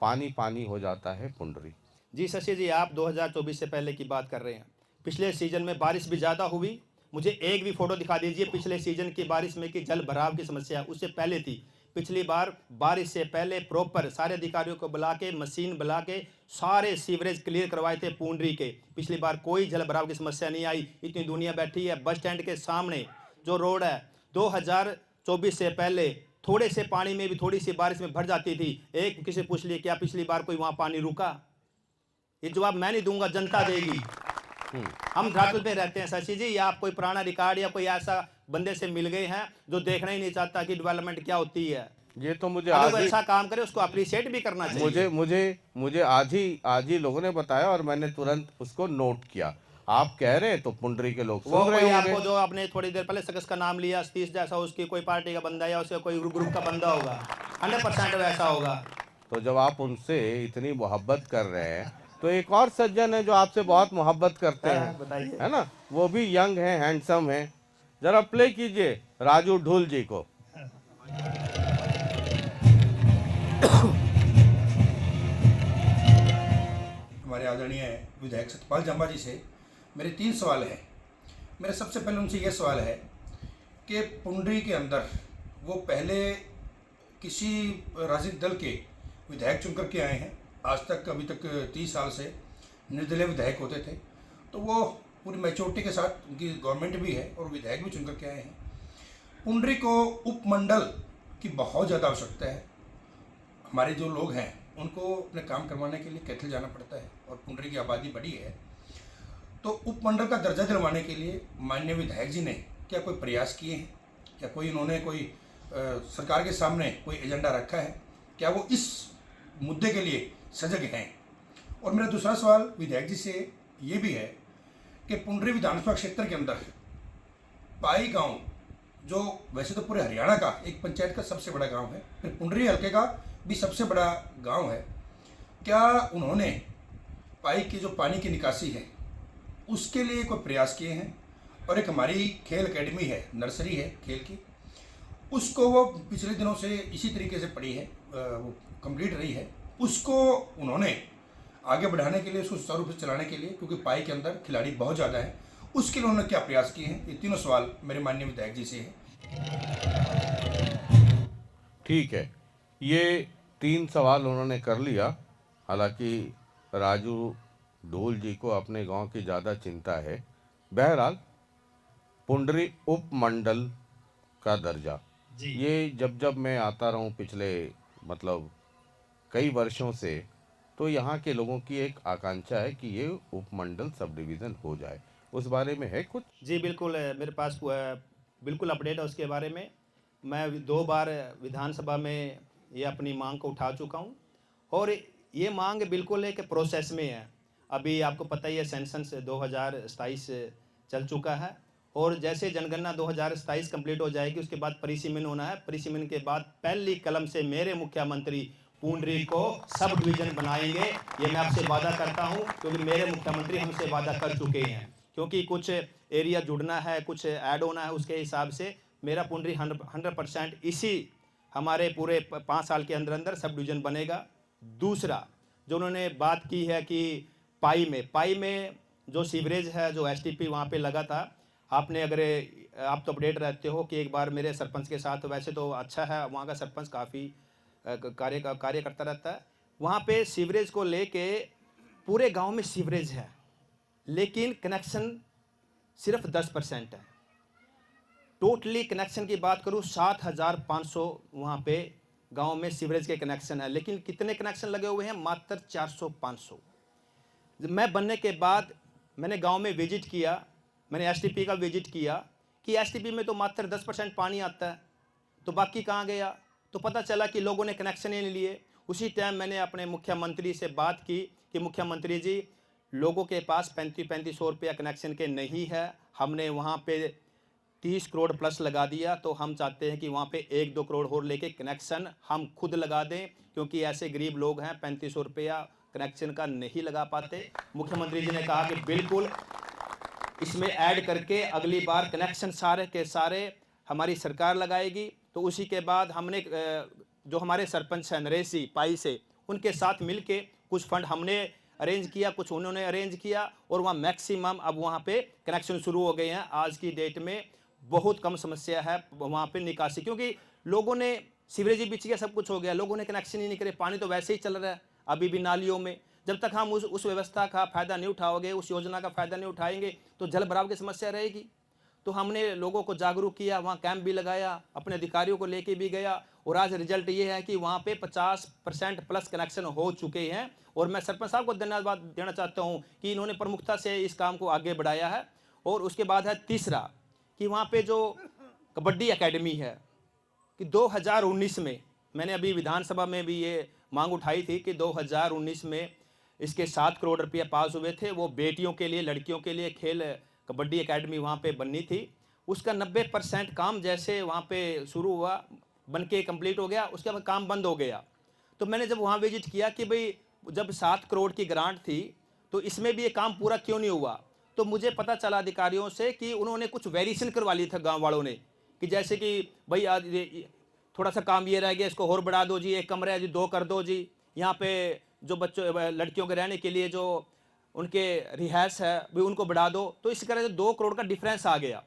पानी पानी हो जाता है पुंडरी। जी शशि जी, आप 2024 से पहले की बात कर रहे हैं। पिछले सीजन में बारिश भी ज़्यादा हुई। मुझे एक भी फोटो दिखा दीजिए पिछले सीजन की बारिश में कि जल भराव की समस्या उससे पहले थी। पिछली बार बारिश से पहले प्रॉपर सारे अधिकारियों को बुला के, मशीन बुला के सारे सीवरेज क्लियर करवाए थे पूंडरी के। पिछली बार कोई जल भराव की समस्या नहीं आई। इतनी दुनिया बैठी है बस स्टैंड के सामने जो रोड है, 2024 से पहले थोड़े से पानी में भी थोड़ी सी बारिश में भर जाती थी। एक किसी पूछ लिए क्या पिछली बार कोई वहाँ पानी रुका? ये जवाब मैं नहीं दूंगा, जनता देगी। हम घाटल पे रहते हैं शशि जी, या आप कोई पुराना रिकॉर्ड या कोई ऐसा बंदे से मिल गए हैं जो देखना ही नहीं चाहता कि डेवलपमेंट क्या होती है? ये तो मुझे आज ऐसा काम करे उसको अप्रिशिएट भी करना चाहिए। मुझे आज ही लोगों ने बताया और मैंने तुरंत उसको नोट किया। आप कह रहे हैं तो पुंडरी के लोग वो कोई आपको जो आपने थोड़ी देर पहले शख्स का नाम लिया सतीश जैसा, उसकी कोई पार्टी का बंदा या उसका कोई ग्रुप का बंदा होगा, 100% वैसा होगा। तो जब आप उनसे इतनी मोहब्बत कर रहे हैं तो एक और सज्जन है जो आपसे बहुत मोहब्बत करते हैं, बताइए, है ना, वो भी यंग है, हैंडसम है। जरा प्ले कीजिए राजू ढूल जी को। हमारे आदरणीय विधायक सतपाल जांबा जी से मेरे 3 सवाल हैं। मेरा सबसे पहले उनसे यह सवाल है कि पुंडरी के अंदर वो पहले किसी राजनीतिक दल के विधायक चुन करके आए हैं। आज तक अभी तक 30 साल से निर्दलीय विधायक होते थे, तो वो पूरी मैच्योरिटी के साथ उनकी गवर्नमेंट भी है और विधायक भी चुन करके आए हैं। पुंडरी को उपमंडल की बहुत ज़्यादा आवश्यकता है। हमारे जो लोग हैं उनको अपने काम करवाने के लिए कैथल जाना पड़ता है और पुंडरी की आबादी बड़ी है, तो उपमंडल का दर्जा दिलवाने के लिए माननीय विधायक जी ने क्या कोई प्रयास किए हैं? क्या कोई इन्होंने कोई सरकार के सामने कोई एजेंडा रखा है? क्या वो इस मुद्दे के लिए सजग हैं? और मेरा दूसरा सवाल विधायक जी से ये भी है कि पुंडरी विधानसभा क्षेत्र के अंदर पाई गांव, जो वैसे तो पूरे हरियाणा का एक पंचायत का सबसे बड़ा गांव है, फिर पुंडरी हल्के का भी सबसे बड़ा गांव है, क्या उन्होंने पाई की जो पानी की निकासी है उसके लिए कोई प्रयास किए हैं? और एक हमारी खेल एकेडमी है, नर्सरी है खेल की, उसको वो पिछले दिनों से इसी तरीके से पड़ी है, वो कंप्लीट रही है, उसको उन्होंने आगे बढ़ाने के लिए, उसको सुचारू रूप से चलाने के लिए, क्योंकि पाई के अंदर खिलाड़ी बहुत ज़्यादा है, उसके लिए उन्होंने क्या प्रयास किए हैं? ये तीनों सवाल मेरे माननीय विधायक जी से है। ठीक है, ये 3 सवाल उन्होंने कर लिया। हालांकि राजू ढोल जी को अपने गांव की ज़्यादा चिंता है। बहरहाल पुंडरी उपमंडल का दर्जा, ये जब मैं आता रहूं पिछले मतलब कई वर्षों से, तो यहाँ के लोगों की एक आकांक्षा है कि ये उपमंडल सब डिवीज़न हो जाए। उस बारे में है कुछ? जी बिल्कुल, मेरे पास बिल्कुल अपडेट है उसके बारे में। मैं 2 बार विधानसभा में ये अपनी मांग को उठा चुका हूँ और ये मांग बिल्कुल एक प्रोसेस में है। अभी आपको पता ही है सेंसस 2027 चल चुका है और जैसे जनगणना 2027 कंप्लीट हो जाएगी उसके बाद परिसीमन होना है। परिसीमन के बाद पहली कलम से मेरे मुख्यमंत्री पुंडरी को सब डिवीज़न बनाएंगे, ये मैं आपसे वादा करता हूँ, क्योंकि मेरे मुख्यमंत्री हमसे वादा कर चुके हैं। क्योंकि कुछ एरिया जुड़ना है, कुछ ऐड होना है, उसके हिसाब से मेरा पुंडरी 100% इसी हमारे पूरे 5 साल के अंदर अंदर सब डिवीज़न बनेगा। दूसरा जो उन्होंने बात की है कि पाई में जो सीवरेज है, जो STP वहाँ पे लगा था, आपने अगर आप तो अपडेट रहते हो कि एक बार मेरे सरपंच के साथ, वैसे तो अच्छा है वहाँ का सरपंच, काफ़ी कार्य करता रहता है। वहाँ पे सीवरेज को लेके पूरे गांव में सीवरेज है, लेकिन कनेक्शन सिर्फ 10% है। टोटली कनेक्शन की बात करूँ 7,500 वहाँ पे गांव में सीवरेज के कनेक्शन है, लेकिन कितने कनेक्शन लगे हुए हैं? मात्र 400-500। मैं बनने के बाद मैंने गांव में विजिट किया, मैंने STP का विजिट किया कि STP में तो मात्र 10% पानी आता है, तो बाकी कहाँ गया? तो पता चला कि लोगों ने कनेक्शन ही नहीं लिए। उसी टाइम मैंने अपने मुख्यमंत्री से बात की कि मुख्यमंत्री जी, लोगों के पास 3500 रुपया कनेक्शन के नहीं है, हमने वहाँ पे 30 करोड़ प्लस लगा दिया, तो हम चाहते हैं कि वहाँ पे 1-2 करोड़ और लेके कनेक्शन हम खुद लगा दें, क्योंकि ऐसे गरीब लोग हैं 3500 रुपया कनेक्शन का नहीं लगा पाते। मुख्यमंत्री जी ने कहा कि बिल्कुल इसमें ऐड करके अगली बार कनेक्शन सारे के सारे हमारी सरकार लगाएगी। तो उसी के बाद हमने जो हमारे सरपंच हैं नरेश जी पाई से, उनके साथ मिलके कुछ फंड हमने अरेंज किया, कुछ उन्होंने अरेंज किया और वहाँ मैक्सिमम अब वहाँ पे कनेक्शन शुरू हो गए हैं। आज की डेट में बहुत कम समस्या है वहाँ पे निकासी, क्योंकि लोगों ने सीवरेज बिछ गया, सब कुछ हो गया, लोगों ने कनेक्शन ही नहीं करे। पानी तो वैसे ही चल रहा है अभी भी नालियों में। जब तक हम उस व्यवस्था का फ़ायदा नहीं उठाओगे, उस योजना का फ़ायदा नहीं उठाएंगे, तो जल भराव की समस्या रहेगी। तो हमने लोगों को जागरूक किया, वहाँ कैंप भी लगाया, अपने अधिकारियों को लेके भी गया और आज रिजल्ट ये है कि वहाँ पे 50% प्लस कनेक्शन हो चुके हैं। और मैं सरपंच साहब को धन्यवाद देना चाहता हूँ कि इन्होंने प्रमुखता से इस काम को आगे बढ़ाया है। और उसके बाद है तीसरा कि वहाँ पे जो कबड्डी एकेडमी है, कि 2019 में मैंने अभी विधानसभा में भी ये मांग उठाई थी कि 2019 में इसके 7 करोड़ रुपये पास हुए थे। वो बेटियों के लिए, लड़कियों के लिए खेल कबड्डी एकेडमी वहाँ पे बननी थी। उसका 90% काम जैसे वहाँ पे शुरू हुआ, बन के कंप्लीट हो गया, उसके बाद काम बंद हो गया। तो मैंने जब वहाँ विजिट किया कि भाई जब 7 करोड़ की ग्रांट थी तो इसमें भी ये काम पूरा क्यों नहीं हुआ, तो मुझे पता चला अधिकारियों से कि उन्होंने कुछ वेरिएशन करवा ली था गाँव वालों ने, कि जैसे कि भाई आज थोड़ा सा काम ये रह गया, इसको और बढ़ा दो जी, 1 कमरा है जी 2 कर दो जी, यहाँ पे जो बच्चों लड़कियों के रहने के लिए जो उनके रिहायश है भी उनको बढ़ा दो। तो इस तरह से 2 करोड़ का डिफरेंस आ गया।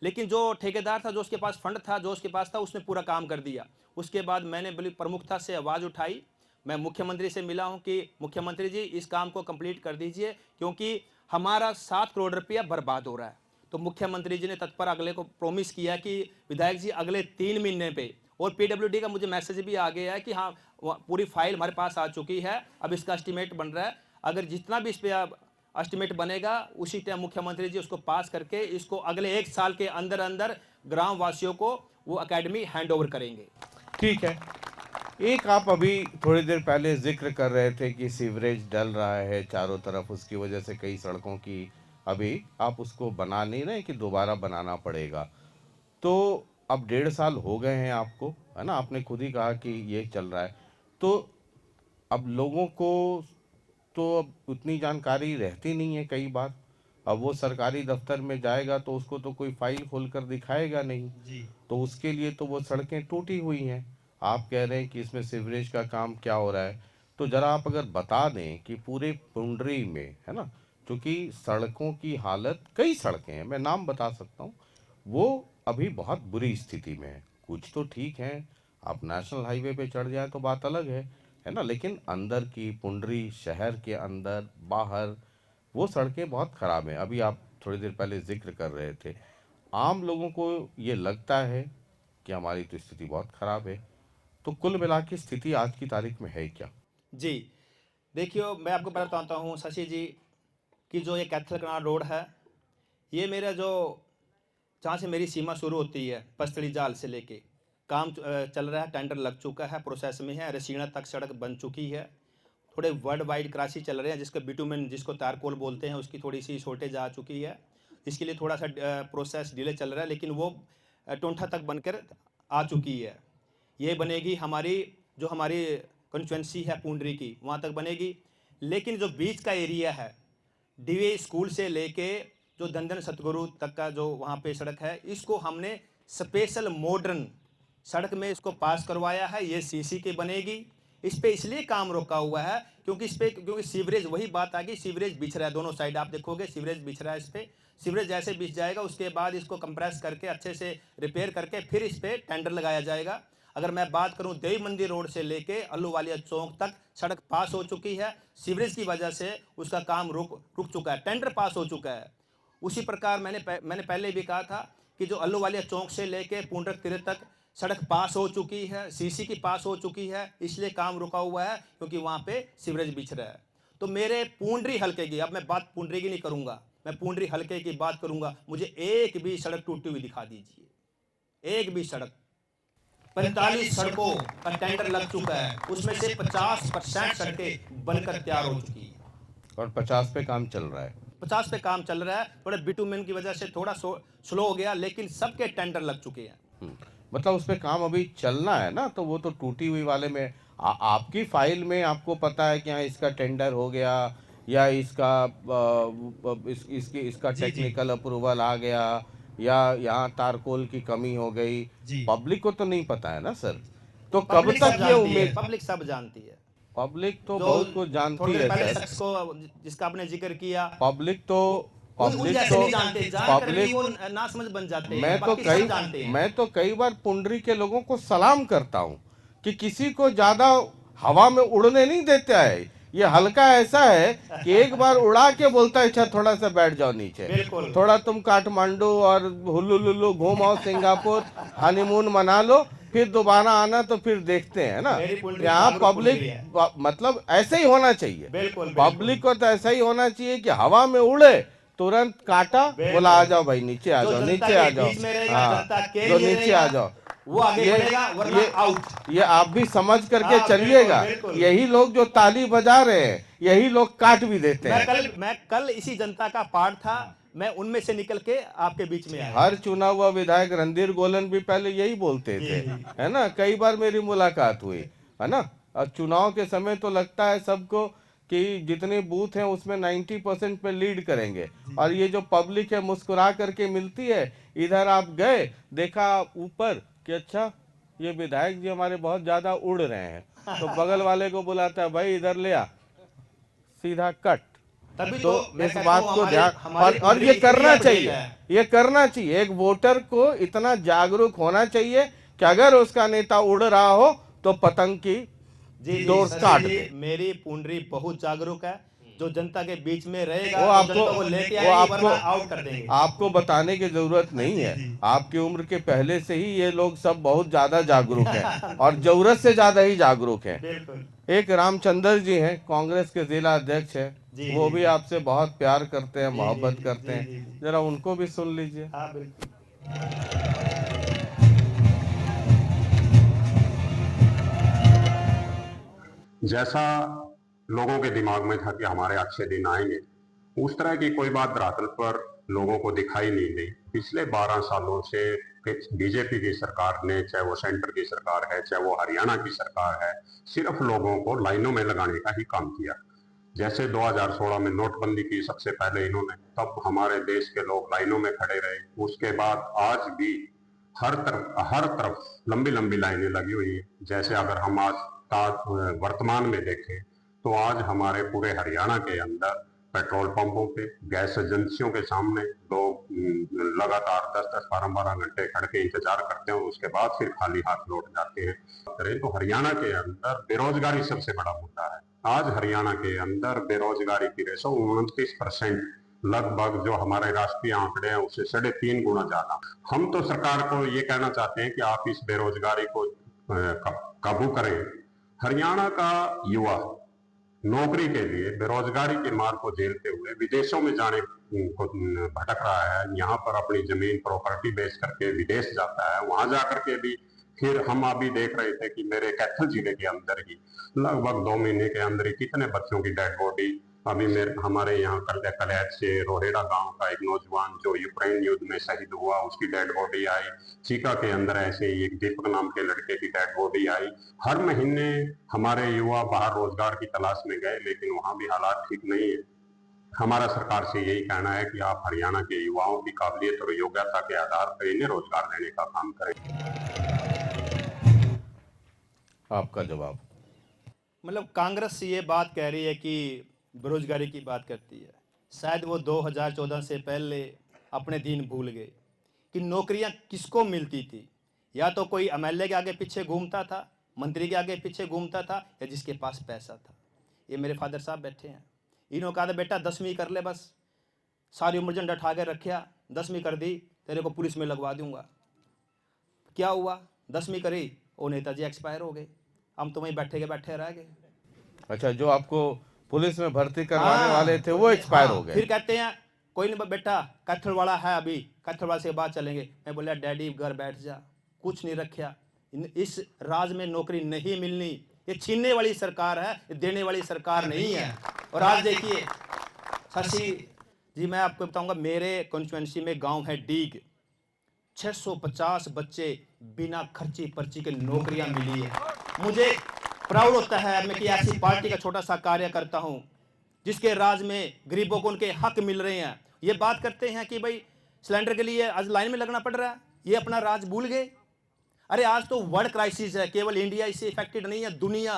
लेकिन जो ठेकेदार था, जो उसके पास फंड था, जो उसके पास था, उसने पूरा काम कर दिया। उसके बाद मैंने बड़ी प्रमुखता से आवाज़ उठाई, मैं मुख्यमंत्री से मिला हूं कि मुख्यमंत्री जी इस काम को कंप्लीट कर दीजिए, क्योंकि हमारा 7 करोड़ रुपया बर्बाद हो रहा है। तो मुख्यमंत्री जी ने तत्पर अगले को प्रॉमिस किया कि विधायक जी अगले 3 महीने पे, और पीडब्ल्यूडी का मुझे मैसेज भी आ गया है कि हाँ पूरी फाइल हमारे पास आ चुकी है, अब इसका एस्टिमेट बन रहा है। अगर जितना भी इस पर एस्टिमेट बनेगा उसी टाइम मुख्यमंत्री जी उसको पास करके इसको अगले 1 साल के अंदर अंदर ग्राम वासियों को वो अकेडमी हैंड ओवर करेंगे। ठीक है। एक आप अभी थोड़ी देर पहले जिक्र कर रहे थे कि सीवरेज डल रहा है चारों तरफ, उसकी वजह से कई सड़कों की अभी आप उसको बना नहीं रहे कि दोबारा बनाना पड़ेगा। तो अब 1.5 साल हो गए हैं आपको, है ना, आपने खुद ही कहा कि ये चल रहा है। तो अब लोगों को तो अब उतनी जानकारी रहती नहीं है कई बार। अब वो सरकारी दफ्तर में जाएगा तो उसको तो कोई फाइल खोल कर दिखाएगा नहीं जी। तो उसके लिए तो वो सड़कें टूटी हुई हैं। आप कह रहे हैं कि इसमें सीवरेज का काम क्या हो रहा है, तो ज़रा आप अगर बता दें कि पूरे पुंडरी में, है ना, क्योंकि सड़कों की हालत, कई सड़कें हैं, मैं नाम बता सकता हूँ, वो अभी बहुत बुरी स्थिति में है। कुछ तो ठीक है, आप नेशनल हाईवे पे चढ़ जाए तो बात अलग है ना, लेकिन अंदर की पुंडरी शहर के अंदर बाहर वो सड़कें बहुत ख़राब हैं। अभी आप थोड़ी देर पहले जिक्र कर रहे थे। आम लोगों को ये लगता है कि हमारी तो स्थिति बहुत ख़राब है। तो कुल मिला के स्थिति आज की तारीख में है क्या? जी, देखिए मैं आपको बताता हूँ शशि जी कि जो ये कैथल कनाल रोड है, ये मेरा जो जहाँ से मेरी सीमा शुरू होती है पस्तड़ी जाल से लेके काम चल रहा है, टेंडर लग चुका है, प्रोसेस में है, रसीना तक सड़क बन चुकी है। थोड़े वर्ल्ड वाइड क्रासी चल रहे हैं, जिसको बिटुमेन, जिसको तारकोल बोलते हैं, उसकी थोड़ी सी शॉर्टेज आ चुकी है। इसके लिए थोड़ा सा प्रोसेस डिले चल रहा है, लेकिन वो टोंठा तक बनकर आ चुकी है। ये बनेगी हमारी जो हमारी कंस्टिट्यूंसी है पुंडरी की, वहाँ तक बनेगी। लेकिन जो बीच का एरिया है, डीवे स्कूल से लेके जो दंदन सतगुरु तक का जो वहाँ पे सड़क है, इसको हमने स्पेशल मॉडर्न सड़क में इसको पास करवाया है। ये सीसी की बनेगी। इस पे इसलिए काम रोका हुआ है क्योंकि सीवरेज, वही बात आ गई, सीवरेज बिछ रहा है दोनों साइड, आप देखोगे सीवरेज बिछ रहा है। इस पे सीवरेज जैसे बिछ जाएगा उसके बाद इसको कंप्रेस करके अच्छे से रिपेयर करके फिर इस पे टेंडर लगाया जाएगा। अगर मैं बात करूं देवी मंदिर रोड से लेके अल्लूवालिया चौक तक सड़क पास हो चुकी है, सीवरेज की वजह से उसका काम रुक चुका है, टेंडर पास हो चुका है। उसी प्रकार मैंने पहले भी कहा था कि जो अल्लूवालिया चौक से लेके पुंडरक तीर्थ तक सड़क पास हो चुकी है, सीसी की पास हो चुकी है, इसलिए काम रुका हुआ है क्योंकि वहाँ पे सीवरेज बिछ रहा है। तो मेरे पुंडरी हलके की, अब मैं बात पुंडरी की नहीं करूँगा, मैं पुंडरी हलके की बात करूँगा, मुझे एक भी सड़क टूटी हुई दिखा दीजिए, एक भी सड़क। 45 सड़कों का टेंडर लग चुका है, उसमें से 50% सड़कें बनकर तैयार हो चुकी है और 50 पे काम चल रहा है। 50 पे काम चल रहा है। थोड़े बिटुमेन की वजह से थोड़ा स्लो हो गया, लेकिन सबके टेंडर लग चुके हैं। मतलब उस पे काम अभी चलना है ना, तो वो तो टूटी हुई वाले में आपकी फाइल में आपको पता है कि हाँ इसका टेंडर हो गया या इसका टेक्निकल अप्रूवल आ गया या यहाँ तारकोल की कमी हो गई, पब्लिक को तो नहीं पता है ना सर। तो कब तक ये उम्मीद, पब्लिक सब जानती है, पब्लिक तो बहुत कुछ जानती है पहले सर। शख्स को जिसका आपने जिक्र किया, पब्लिक तो नहीं जानते, जानकर वो ना समझ बन जाते हैं। मैं तो कई बार पुंडरी के लोगों को सलाम करता हूँ कि किसी को ज्यादा हवा में उड़ने नहीं देता है। ये हल्का ऐसा है कि एक बार उड़ा के बोलता है अच्छा थोड़ा सा बैठ जाओ नीचे, थोड़ा तुम काठमांडू और हुलुलुलु घूम आओ, सिंगापुर हनीमून मना लो, फिर दोबारा आना तो फिर देखते हैं ना। यहाँ पब्लिक मतलब ऐसे ही होना चाहिए, पब्लिक को तो ऐसा ही होना चाहिए कि हवा में उड़े तुरंत काटा, बोला आ जाओ भाई नीचे आ जाओ, नीचे आ जाओ, हाँ जो नीचे आ जाओ, वो आगे बढ़ेगा वरना आउट। ये आप भी समझ करके चलिएगा। यही लोग जो ताली बजा रहे हैं यही लोग काट भी देते हैं। मैं कल इसी जनता का पार्ट था, मैं उनमें से निकल के आपके बीच में आया। हर चुना हुआ विधायक रणधीर गोलन भी पहले यही बोलते थे, है ना, कई बार मेरी मुलाकात हुई, है ना। और चुनाव के समय तो लगता है सबको कि जितने बूथ हैं उसमें 90% पे लीड करेंगे, और ये जो पब्लिक है मुस्कुरा करके मिलती है। इधर आप गए, देखा ऊपर कि अच्छा ये विधायक जी हमारे बहुत ज्यादा उड़ रहे हैं, तो बगल वाले को बुलाता है, भाई इधर ले आ, सीधा कट। तभी तो मैं इस कहता बात हूं को हमारे- ध्यान, हमारी और ये पुंडरी करना इतनी चाहिए, अपडेट है। ये करना चाहिए। एक वोटर को इतना जागरूक होना चाहिए कि अगर उसका नेता उड़ रहा हो तो पतंग की जी डोर शशि काट जी, दे। मेरी पुंडरी बहुत जागरूक है, जो जनता के बीच में रहेगा वो वो आपको जनता को लेके वो आएगी, वरना आपको आउट कर देंगे। आपको बताने की जरूरत नहीं है। आपकी उम्र के पहले से ही ये लोग सब बहुत ज्यादा जागरूक हैं और जरूरत से ज्यादा ही जागरूक हैं। बिल्कुल। एक रामचंद्र जी हैं, कांग्रेस के जिला अध्यक्ष हैं, जी, वो जी, भी जी। आपसे बहुत प्यार करते हैं, जी, मोहब्बत जी, करते जी, हैं, जी, जी। जरा उनको भी सुन लीजिए। हाँ बिल्कुल। जैसा लोगों के दिमाग में था कि हमारे अच्छे दिन आएंगे, उस तरह की कोई बात धरातल पर लोगों को दिखाई नहीं दी। पिछले 12 सालों से बीजेपी की सरकार ने, चाहे वो सेंटर की सरकार है, चाहे वो हरियाणा की सरकार है, सिर्फ लोगों को लाइनों में लगाने का ही काम किया। जैसे 2016 में नोटबंदी की सबसे पहले इन्होंने, तब हमारे देश के लोग लाइनों में खड़े रहे। उसके बाद आज भी हर तरफ लंबी लंबी लाइनें लगी हुई है। जैसे अगर हम वर्तमान में देखें तो आज हमारे पूरे हरियाणा के अंदर पेट्रोल पंपों पे, गैस एजेंसियों के सामने लोग लगातार 10-10, 12-12 घंटे खड़ के इंतजार करते हैं और उसके बाद फिर खाली हाथ लौट जाते हैं। करें तो हरियाणा के अंदर बेरोजगारी सबसे बड़ा मुद्दा है। आज हरियाणा के अंदर बेरोजगारी की रेशो 29%, लगभग जो हमारे राष्ट्रीय आंकड़े हैं उससे 3.5 गुना ज्यादा। हम तो सरकार को ये कहना चाहते हैं कि आप इस बेरोजगारी को काबू करें। हरियाणा का युवा नौकरी के लिए बेरोजगारी के मार को झेलते हुए विदेशों में जाने को भटक रहा है। यहाँ पर अपनी जमीन प्रॉपर्टी बेच करके विदेश जाता है, वहां जाकर के भी फिर हम अभी देख रहे थे कि मेरे कैथल जिले के अंदर ही लगभग 2 महीने के अंदर ही कितने बच्चों की डेड बॉडी, अभी हमारे यहाँ कलैत से रोहेड़ा गांव का एक नौजवान जो यूक्रेन युद्ध में शहीद हुआ, उसकी डेड बॉडी आई। चीका के अंदर ऐसे ही एक दीपक नाम के लड़के की डेड बॉडी आई। हर महीने हमारे युवा बाहर रोजगार की तलाश में गए, लेकिन वहां भी हालात ठीक नहीं है। हमारा सरकार से यही कहना है कि आप हरियाणा के युवाओं की काबिलियत और योग्यता के आधार पर इन्हें रोजगार देने का काम करें। आपका जवाब। मतलब कांग्रेस ये बात कह रही है कि बेरोजगारी की बात करती है, शायद वो 2014 से पहले अपने दिन भूल गए कि नौकरियां किसको मिलती थी। या तो कोई एमएलए के आगे पीछे घूमता था, मंत्री के आगे पीछे घूमता था, या जिसके पास पैसा था। ये मेरे फादर साहब बैठे हैं, इन्होंने कहा था बेटा 10वीं कर ले, बस सारी उम्र झंडा उठा के रखा, 10वीं कर दी तेरे को पुलिस में लगवा दूंगा। क्या हुआ, 10वीं करी, वो नेताजी एक्सपायर हो गए, हम तो वहीं बैठे के बैठे रह गए। अच्छा, जो आपको पुलिस में भर्ती करवाने हाँ, वाले थे वो एक्सपायर हाँ, हो गए। फिर कहते हैं कोई नहीं बेटा कैथल वाला है, अभी कैथल वाला से बाद चलेंगे। मैं बोला डैडी घर बैठ जा, कुछ नहीं रखा। इस राज में नौकरी नहीं मिलनी, ये छीनने वाली सरकार है, ये देने वाली सरकार नहीं है। और आज देखिए शशि जी, मैं आपको बताऊंगा, मेरे कॉन्स्टिट्यूएंसी में गांव है डीग, 650 बच्चे बिना खर्ची पर्ची के नौकरियां मिली है। मुझे प्राउड होता है मैं कि ऐसी पार्टी का छोटा सा कार्य करता हूं जिसके राज में गरीबों को उनके हक मिल रहे हैं। ये बात करते हैं कि भाई सिलेंडर के लिए आज लाइन में लगना पड़ रहा है, ये अपना राज भूल गए। अरे आज तो वर्ल्ड क्राइसिस है, केवल इंडिया इससे इफेक्टेड नहीं है, दुनिया,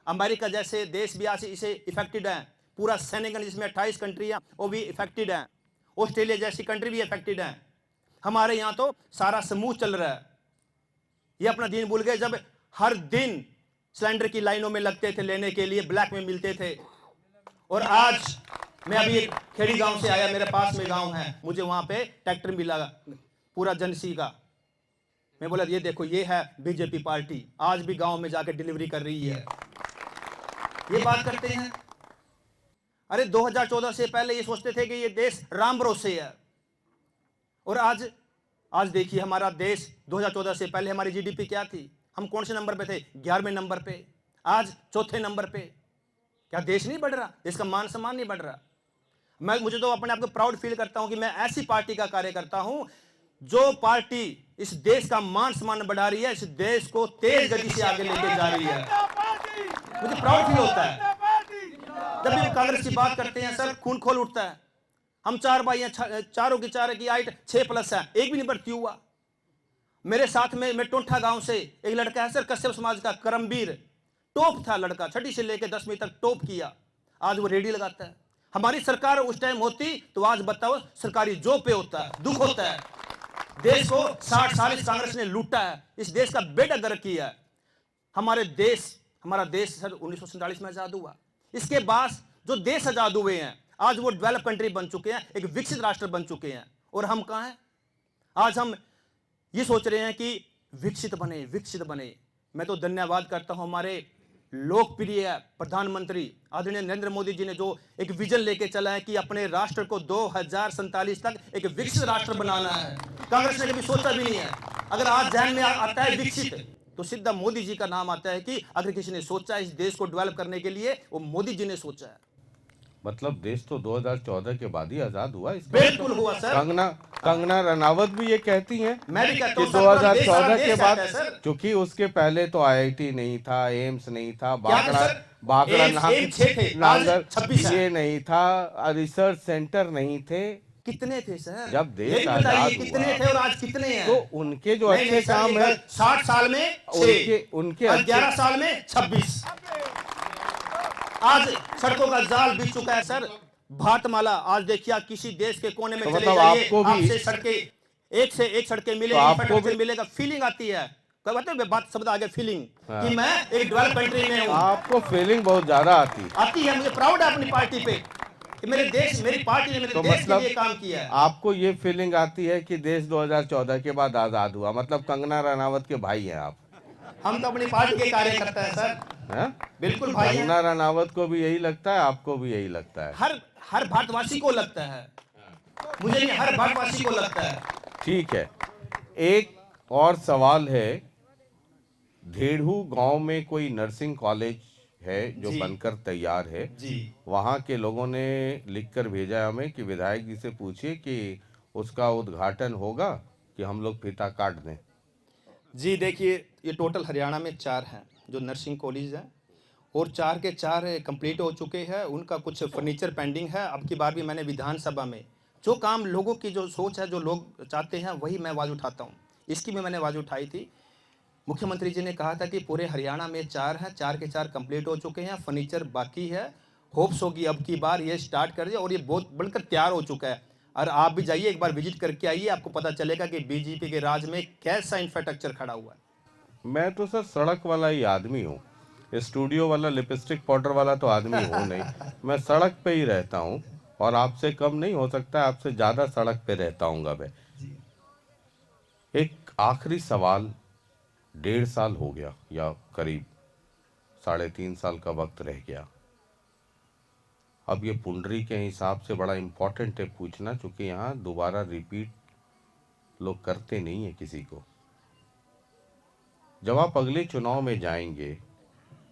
अमेरिका जैसे देश भी आज इससे इफेक्टेड है। पूरा सेनेगल जिसमें 28 कंट्रियां वो भी इफेक्टेड हैं, ऑस्ट्रेलिया जैसी कंट्री भी इफेक्टेड है। हमारे यहाँ तो सारा समूह चल रहा है। ये अपना दिन भूल गए जब हर दिन सिलेंडर की लाइनों में लगते थे लेने के लिए, ब्लैक में मिलते थे। और आज मैं अभी खेड़ी गांव से आया, मेरे पास में गांव है, मुझे वहां पे ट्रैक्टर मिला पूरा जनसी का। मैं बोला ये देखो ये है बीजेपी पार्टी, आज भी गांव में जाकर डिलीवरी कर रही है। ये बात करते हैं। अरे 2014 से पहले ये सोचते थे कि ये देश राम भरोसे है, और आज देखिए हमारा देश 2014 से पहले हमारी जीडीपी क्या थी, हम कौन से नंबर पे थे, 11वें नंबर पे, आज 4थे नंबर पे। क्या देश नहीं बढ़ रहा, देश का मान सम्मान नहीं बढ़ रहा? मुझे तो अपने आप को प्राउड फील करता हूं कि मैं ऐसी पार्टी का कार्य करता हूं जो पार्टी इस देश का मान सम्मान बढ़ा रही है, इस देश को तेज गति से आगे लेके जा रही है। मुझे प्राउड फील होता है जब भी कांग्रेस की बात करते हैं, सर खून खोल उठता है। हम 4 भाई हैं, चारों की हाइट 6+ है, एक भी नहीं बढ़ती हुआ। मेरे साथ में मैं टोंठा गांव से एक लड़का है सर, कश्यप समाज का, करमवीर, टॉप था लड़का, 6ठी से लेकर 10वीं तक टॉप किया। आज वो रेडी लगाता है। हमारी सरकार उस टाइम होती तो आज बताओ सरकारी जॉब पे होता है। दुख होता है, देश को 60 साल इस कांग्रेस ने लूटा है, इस देश का बेड़ा गर्क किया है। हमारा देश सर 1947 में आजाद हुआ। इसके बाद जो देश आजाद हुए हैं आज वो डेवलप कंट्री बन चुके हैं, एक विकसित राष्ट्र बन चुके हैं। और हम कहां हैं? आज हम ये सोच रहे हैं कि विकसित बने। मैं तो धन्यवाद करता हूं हमारे लोकप्रिय प्रधानमंत्री आदरणीय नरेंद्र मोदी जी ने जो एक विजन लेके चला है कि अपने राष्ट्र को 2047 तक एक विकसित राष्ट्र बनाना है। कांग्रेस ने कभी सोचा भी नहीं है। अगर आज ध्यान में आता है विकसित तो सीधा मोदी जी का नाम आता है कि अगर किसी ने सोचा इस देश को डेवलप करने के लिए वो मोदी जी ने सोचा है। मतलब देश तो 2014 के बाद ही आजाद हुआ। इसका बिल्कुल हुआ सर। कंगना रनावत भी ये कहती हैं मैं भी कहता कि हूं सर, 2014 के देश बाद, आता है सर। क्योंकि उसके पहले तो आईआईटी नहीं था, एम्स नहीं था, क्या है सर? बागड़ा एम्स 6 थे, आज 26 है। ये नहीं था, रिसर्च सेंटर नहीं थे। कितने थे सर? जब देश यही आजाद बताइए हुआ कितने थे और आज कितने हैं? तो उनके जो नहीं, अच्छे नहीं सर, काम है 60 साल में 6 उनके और अच्छे 11 साल में 26। आज सड़कों का जाल बिछ चुका है सर। भारतमाला आज देखिए किसी देश के कोने में तो चले मतलब जाइए, आपको भी- आपसे सड़कें एक से एक सड़कें मिलेगी, आपको इंफ्रास्ट्रक्चर भी- मिलेगा, फीलिंग आती है। क्या बात है, बात शब्द आ गया फीलिंग कि मैं एक डेवलप कंट्री में हूँ। आपको फीलिंग बहुत ज्यादा आती है, मुझे प्राउड है अपनी पार्टी पे कि मेरे देश, मेरी पार्टी ने मेरे तो देश मतलब के लिए काम किया है। आपको ये फीलिंग आती है कि देश 2014 के बाद आजाद हुआ। मतलब कंगना रनावत के भाई हैं आप। हम तो अपनी पार्टी के कार्यकर्ता हैं सर। हैं? बिल्कुल भाई हैं। कंगना रनावत को भी यही लगता है, आपको भी यही लगता है? हर भारतवासी को लगता है, मुझे नहीं, हर भारतवासी को लगता है। ठीक है। एक और सवाल है, धेड़ू गांव में कोई नर्सिंग कॉलेज है जो जी। बनकर तैयार है। जी वहाँ के लोगों ने लिखकर भेजा है हमें कि विधायक जी से पूछिए कि उसका उद्घाटन होगा कि हम लोग फीता काट दें। जी देखिए, ये टोटल हरियाणा में 4 हैं जो नर्सिंग कॉलेज हैं और 4 के 4 कंप्लीट हो चुके हैं। उनका कुछ फर्नीचर पेंडिंग है। अब की बार भी मैंने विधानसभा में जो काम, लोगों की जो सोच है, जो लोग चाहते हैं वही मैं आवाज़ उठाता हूँ। इसकी भी मैंने आवाज़ उठाई थी। मुख्यमंत्री जी ने कहा था कि पूरे हरियाणा में 4 हैं, 4 के 4 कंप्लीट हो चुके हैं, फर्नीचर बाकी है। होप्स होगी अब की बार ये स्टार्ट कर दिया और ये बहुत बनकर तैयार हो चुका है। और आप भी जाइए एक बार विजिट करके आइए, आपको पता चलेगा कि बीजेपी के राज में कैसा इंफ्रास्ट्रक्चर खड़ा हुआ है। मैं तो सर सड़क वाला ही आदमी हूँ, स्टूडियो वाला लिपस्टिक पाउडर वाला तो आदमी हूँ नहीं। मैं सड़क पे ही रहता हूँ और आपसे कम नहीं हो सकता, आपसे ज़्यादा सड़क पे रहता हूँ मैं। एक आखिरी सवाल, 1.5 साल हो गया या करीब 3.5 साल का वक्त रह गया। अब ये पुंडरी के हिसाब से बड़ा इम्पोर्टेंट है पूछना, चूँकि यहाँ दोबारा रिपीट लोग करते नहीं है किसी को। जब आप अगले चुनाव में जाएंगे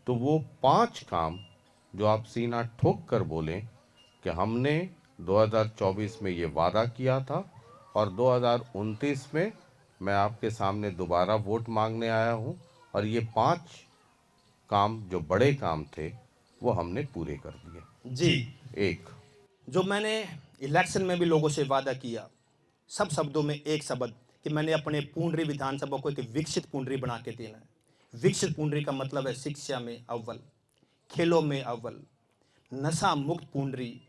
तो वो 5 काम जो आप सीना ठोक कर बोलें कि हमने 2024 में ये वादा किया था और 2029 में मैं आपके सामने दोबारा वोट मांगने आया हूँ और ये 5 काम जो बड़े काम थे वो हमने पूरे कर दिए। जी, एक, जो मैंने इलेक्शन में भी लोगों से वादा किया, सब शब्दों में एक शब्द कि मैंने अपने पुंडरी विधानसभा को एक विकसित पुंडरी बना के देना है। विकसित पुंडरी का मतलब है शिक्षा में अव्वल, खेलों में अव्वल, नशा मुक्त पुंडरी,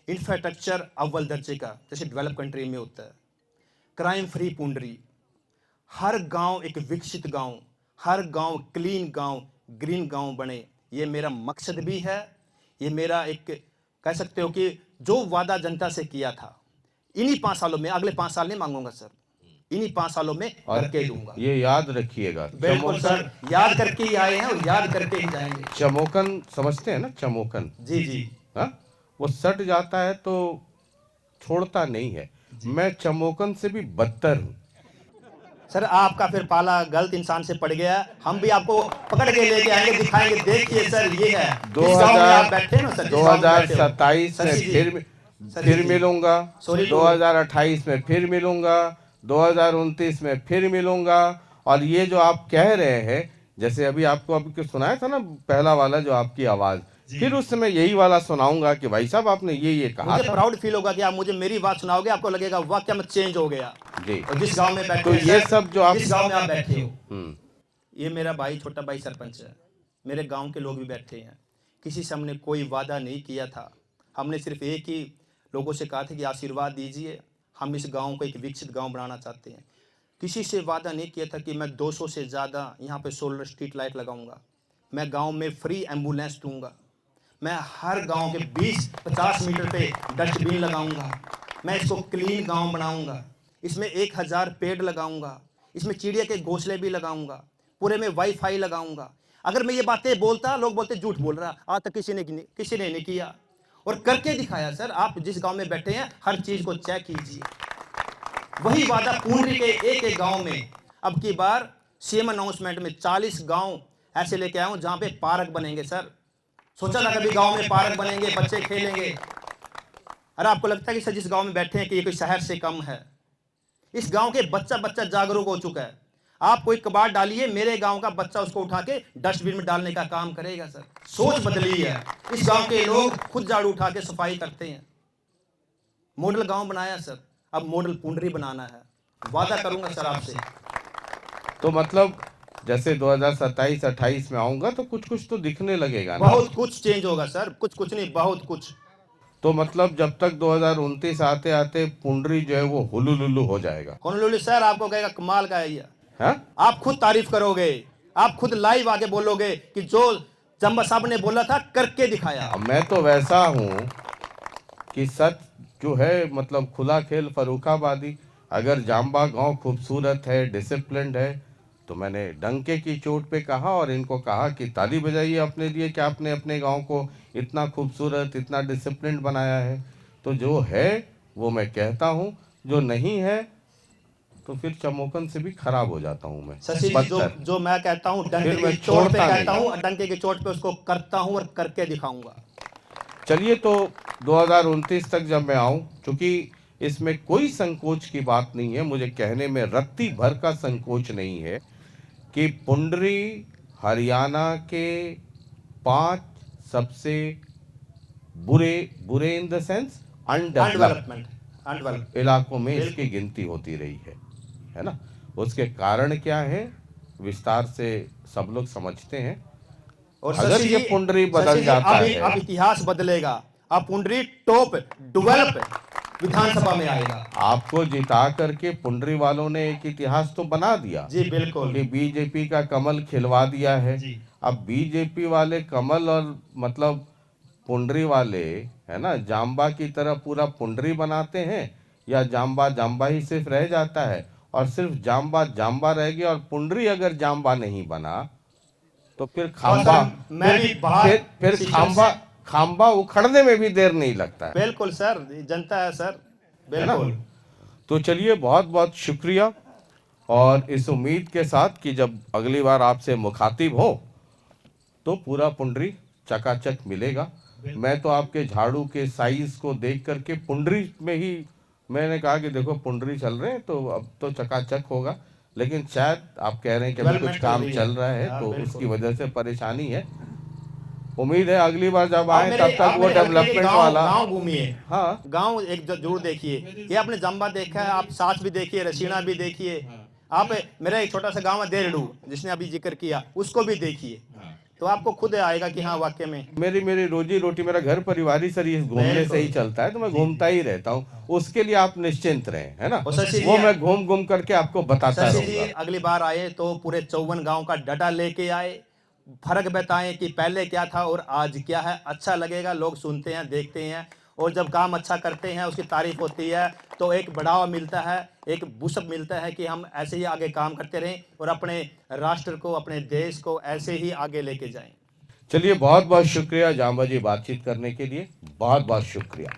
इंफ्रास्ट्रक्चर अव्वल दर्जे का जैसे डेवलप कंट्री में होता है, क्राइम फ्री पुंडरी, हर गांव एक विकसित गांव, हर गांव क्लीन गांव, ग्रीन गांव बने। ये मेरा मकसद भी है। ये मेरा एक, कह सकते हो कि जो वादा जनता से किया था, इन्हीं 5 सालों में, अगले 5 साल नहीं मांगूंगा सर, इन्हीं 5 सालों में करके दूंगा। ये याद रखिएगा। बिल्कुल सर, याद करके ही आए हैं और याद करके ही जाएंगे। चमोकन समझते हैं ना? चमोकन, जी जी, हाँ, वो सट जाता है तो छोड़ता नहीं है। मैं चमोकन से भी बदतर हूँ सर। आपका फिर पाला गलत इंसान से पड़ गया। हम भी आपको पकड़ के लेके आएंगे, दिखाएंगे, देखिए सर ये है। इस गांव में आप बैठे हैं ना सर, जिस गांव में बैठे हो। 2027 में सर जी, फिर मिलूंगा, Sorry, 2028 में फिर मिलूंगा, 2029 में फिर मिलूंगा। और ये जो आप कह रहे हैं, जैसे अभी आपको सुनाया था ना पहला वाला जो आपकी आवाज, फिर उस समय यही वाला सुनाऊंगा कि भाई साहब आपने ये कहा मुझे था। प्राउड फील होगा कि आप मुझे मेरी बात सुनाओगे, आपको लगेगा वाकई में चेंज हो गया। जी। और जिस गांव में बैठे तो हैं ये सर, सब जो आप जिस गांव में आप बैठे हो, हम्म, ये मेरा भाई, छोटा भाई सरपंच है, मेरे गांव के लोग भी बैठे हैं। किसी से हमने कोई वादा नहीं किया था, हमने सिर्फ एक ही लोगों से कहा था कि आशीर्वाद दीजिए, हम इस गांव को एक विकसित गांव बनाना चाहते हैं। किसी से वादा नहीं किया था कि मैं 200 से ज़्यादा यहाँ पे सोलर स्ट्रीट लाइट लगाऊंगा, मैं गांव में फ्री एम्बुलेंस दूंगा, मैं हर गांव के 20-50 मीटर पे डस्टबिन लगाऊंगा, मैं इसको क्लीन गांव बनाऊंगा, इसमें 1000 पेड़ लगाऊंगा, इसमें चिड़िया के घोंसले भी लगाऊंगा, पूरे में वाईफाई लगाऊंगा। अगर मैं ये बातें बोलता, लोग बोलते झूठ बोल रहा, आज तक किसी ने नहीं किया, और करके दिखाया। सर, आप जिस गांव में बैठे हैं हर चीज को चेक कीजिए। वही वादा पुंडरी के एक गांव में अब की बार सीएम अनाउंसमेंट में 40 गांव ऐसे लेके आया हूं जहां पे पार्क बनेंगे। सर, सोचा था कभी गांव में पार्क बनेंगे, बच्चे खेलेंगे। अरे आपको लगता है कि सर जिस गांव में बैठे हैं कि ये कोई शहर से कम है? इस गांव के बच्चा जागरूक हो चुका है। आप कोई कबाड़ डालिए, मेरे गांव का बच्चा उसको उठा के डस्टबिन में डालने का काम करेगा। सर, सोच बदली है। इस गांव के लोग खुद झाड़ू उठा के सफाई करते हैं। मॉडल गांव बनाया सर, अब मॉडल पुंडरी बनाना है। वादा करूंगा सर आपसे। तो मतलब जैसे 2027-28 में आऊंगा तो कुछ तो दिखने लगेगा ना। बहुत कुछ चेंज होगा सर, कुछ नहीं, बहुत कुछ। तो मतलब जब तक 2029 आते आते पुंडरी जो है वो हुलुलुलु हो जाएगा। होनोलुलु सर आपको कहेगा कमाल का है ये। हाँ? आप खुद तारीफ करोगे, आप खुद लाइव आके बोलोगे कि जो जम्बा साहब ने बोला था करके दिखाया। अब मैं तो वैसा हूँ कि सच जो है मतलब खुला खेल फर्रुखाबादी। अगर जाम्बा गांव खूबसूरत है, डिसिप्लिन्ड है, तो मैंने डंके की चोट पे कहा और इनको कहा कि ताली बजाइए अपने लिए कि आपने अपने गांव को इतना खूबसूरत, इतना डिसिप्लिन्ड बनाया है। तो जो है वो मैं कहता हूँ, जो नहीं है तो फिर चमोकन से भी खराब हो जाता हूँ मैं। शशि जी, जो मैं कहता हूँ डंके फिर मैं की चोट पे छोड़ता कहता नहीं। हूँ, डंके की चोट पे उसको करता हूँ और करके दिखाऊंगा। चलिए, तो 2029 तक जब मैं आऊं, चूंकि इसमें कोई संकोच की बात नहीं है, मुझे कहने में रत्ती भर का संकोच नहीं है कि पुंडरी हरियाणा के 5 सबसे बुरे इन द सेंस अनडेवलप्ड इलाकों में इसकी गिनती होती रही है ना। उसके कारण क्या है विस्तार से सब लोग समझते हैं। और अगर ये पुंडरी बदल जाता है, अब इतिहास बदलेगा। अब पुंडरी टॉप डेवलप विधानसभा में आएगा। आपको जिता करके पुंडरी वालों ने एक इतिहास तो बना दिया जी बिल्कुल, कि बीजेपी का कमल खिलवा दिया है। अब बीजेपी वाले कमल और मतलब पुंडरी वाले है ना जाम्बा की तरह पूरा पुंडरी बनाते हैं, या जाम्बा ही सिर्फ रह जाता है और सिर्फ जाम्बा रह गया और पुंडरी अगर जाम्बा नहीं बना तो फिर खाम्बा उखड़ने में भी देर नहीं लगता है। बिल्कुल सर, जनता है सर, बिल्कुल। तो चलिए, बहुत बहुत शुक्रिया, और इस उम्मीद के साथ कि जब अगली बार आपसे मुखातिब हो तो पूरा पुंडरी चकाचक मिलेगा। मैं तो आपके झाड़ू के साइज को देख करके पुंडरी में ही मैंने कहा कि देखो पुंडरी चल रहे हैं तो अब तो चकाचक होगा, लेकिन शायद आप कह रहे हैं कि अभी कुछ काम चल रहा है तो उसकी वजह से परेशानी है। उम्मीद है अगली बार जब आए तब तक वो डेवलपमेंट वाला गांव घूमिए। हाँ, गांव एक जरूर देखिए। ये आपने जम्बा देखा है, आप साथ भी देखिए, रसीना भी देखिए। आप मेरा एक छोटा सा गांव है देरडू, जिसने अभी जिक्र किया, उसको भी देखिए, तो आपको खुद आएगा कि हाँ वाकई में मेरी रोजी रोटी, मेरा घर परिवार ही सर ये घूमने से ही चलता है, तो मैं घूमता ही रहता हूँ। उसके लिए आप निश्चिंत रहें, है ना, वो मैं घूम करके आपको बताता रहूंगा। अगली बार आए तो पूरे 54 गांव का डाटा लेके आए, फर्क बताएं कि पहले क्या था और आज क्या है। अच्छा लगेगा, लोग सुनते हैं, देखते हैं, और जब काम अच्छा करते हैं उसकी तारीफ होती है तो एक बढ़ावा मिलता है, एक बूस्टअप मिलता है कि हम ऐसे ही आगे काम करते रहें और अपने राष्ट्र को, अपने देश को ऐसे ही आगे लेके जाएं। चलिए, बहुत बहुत शुक्रिया जाम्बा जी बातचीत करने के लिए, बहुत बहुत शुक्रिया।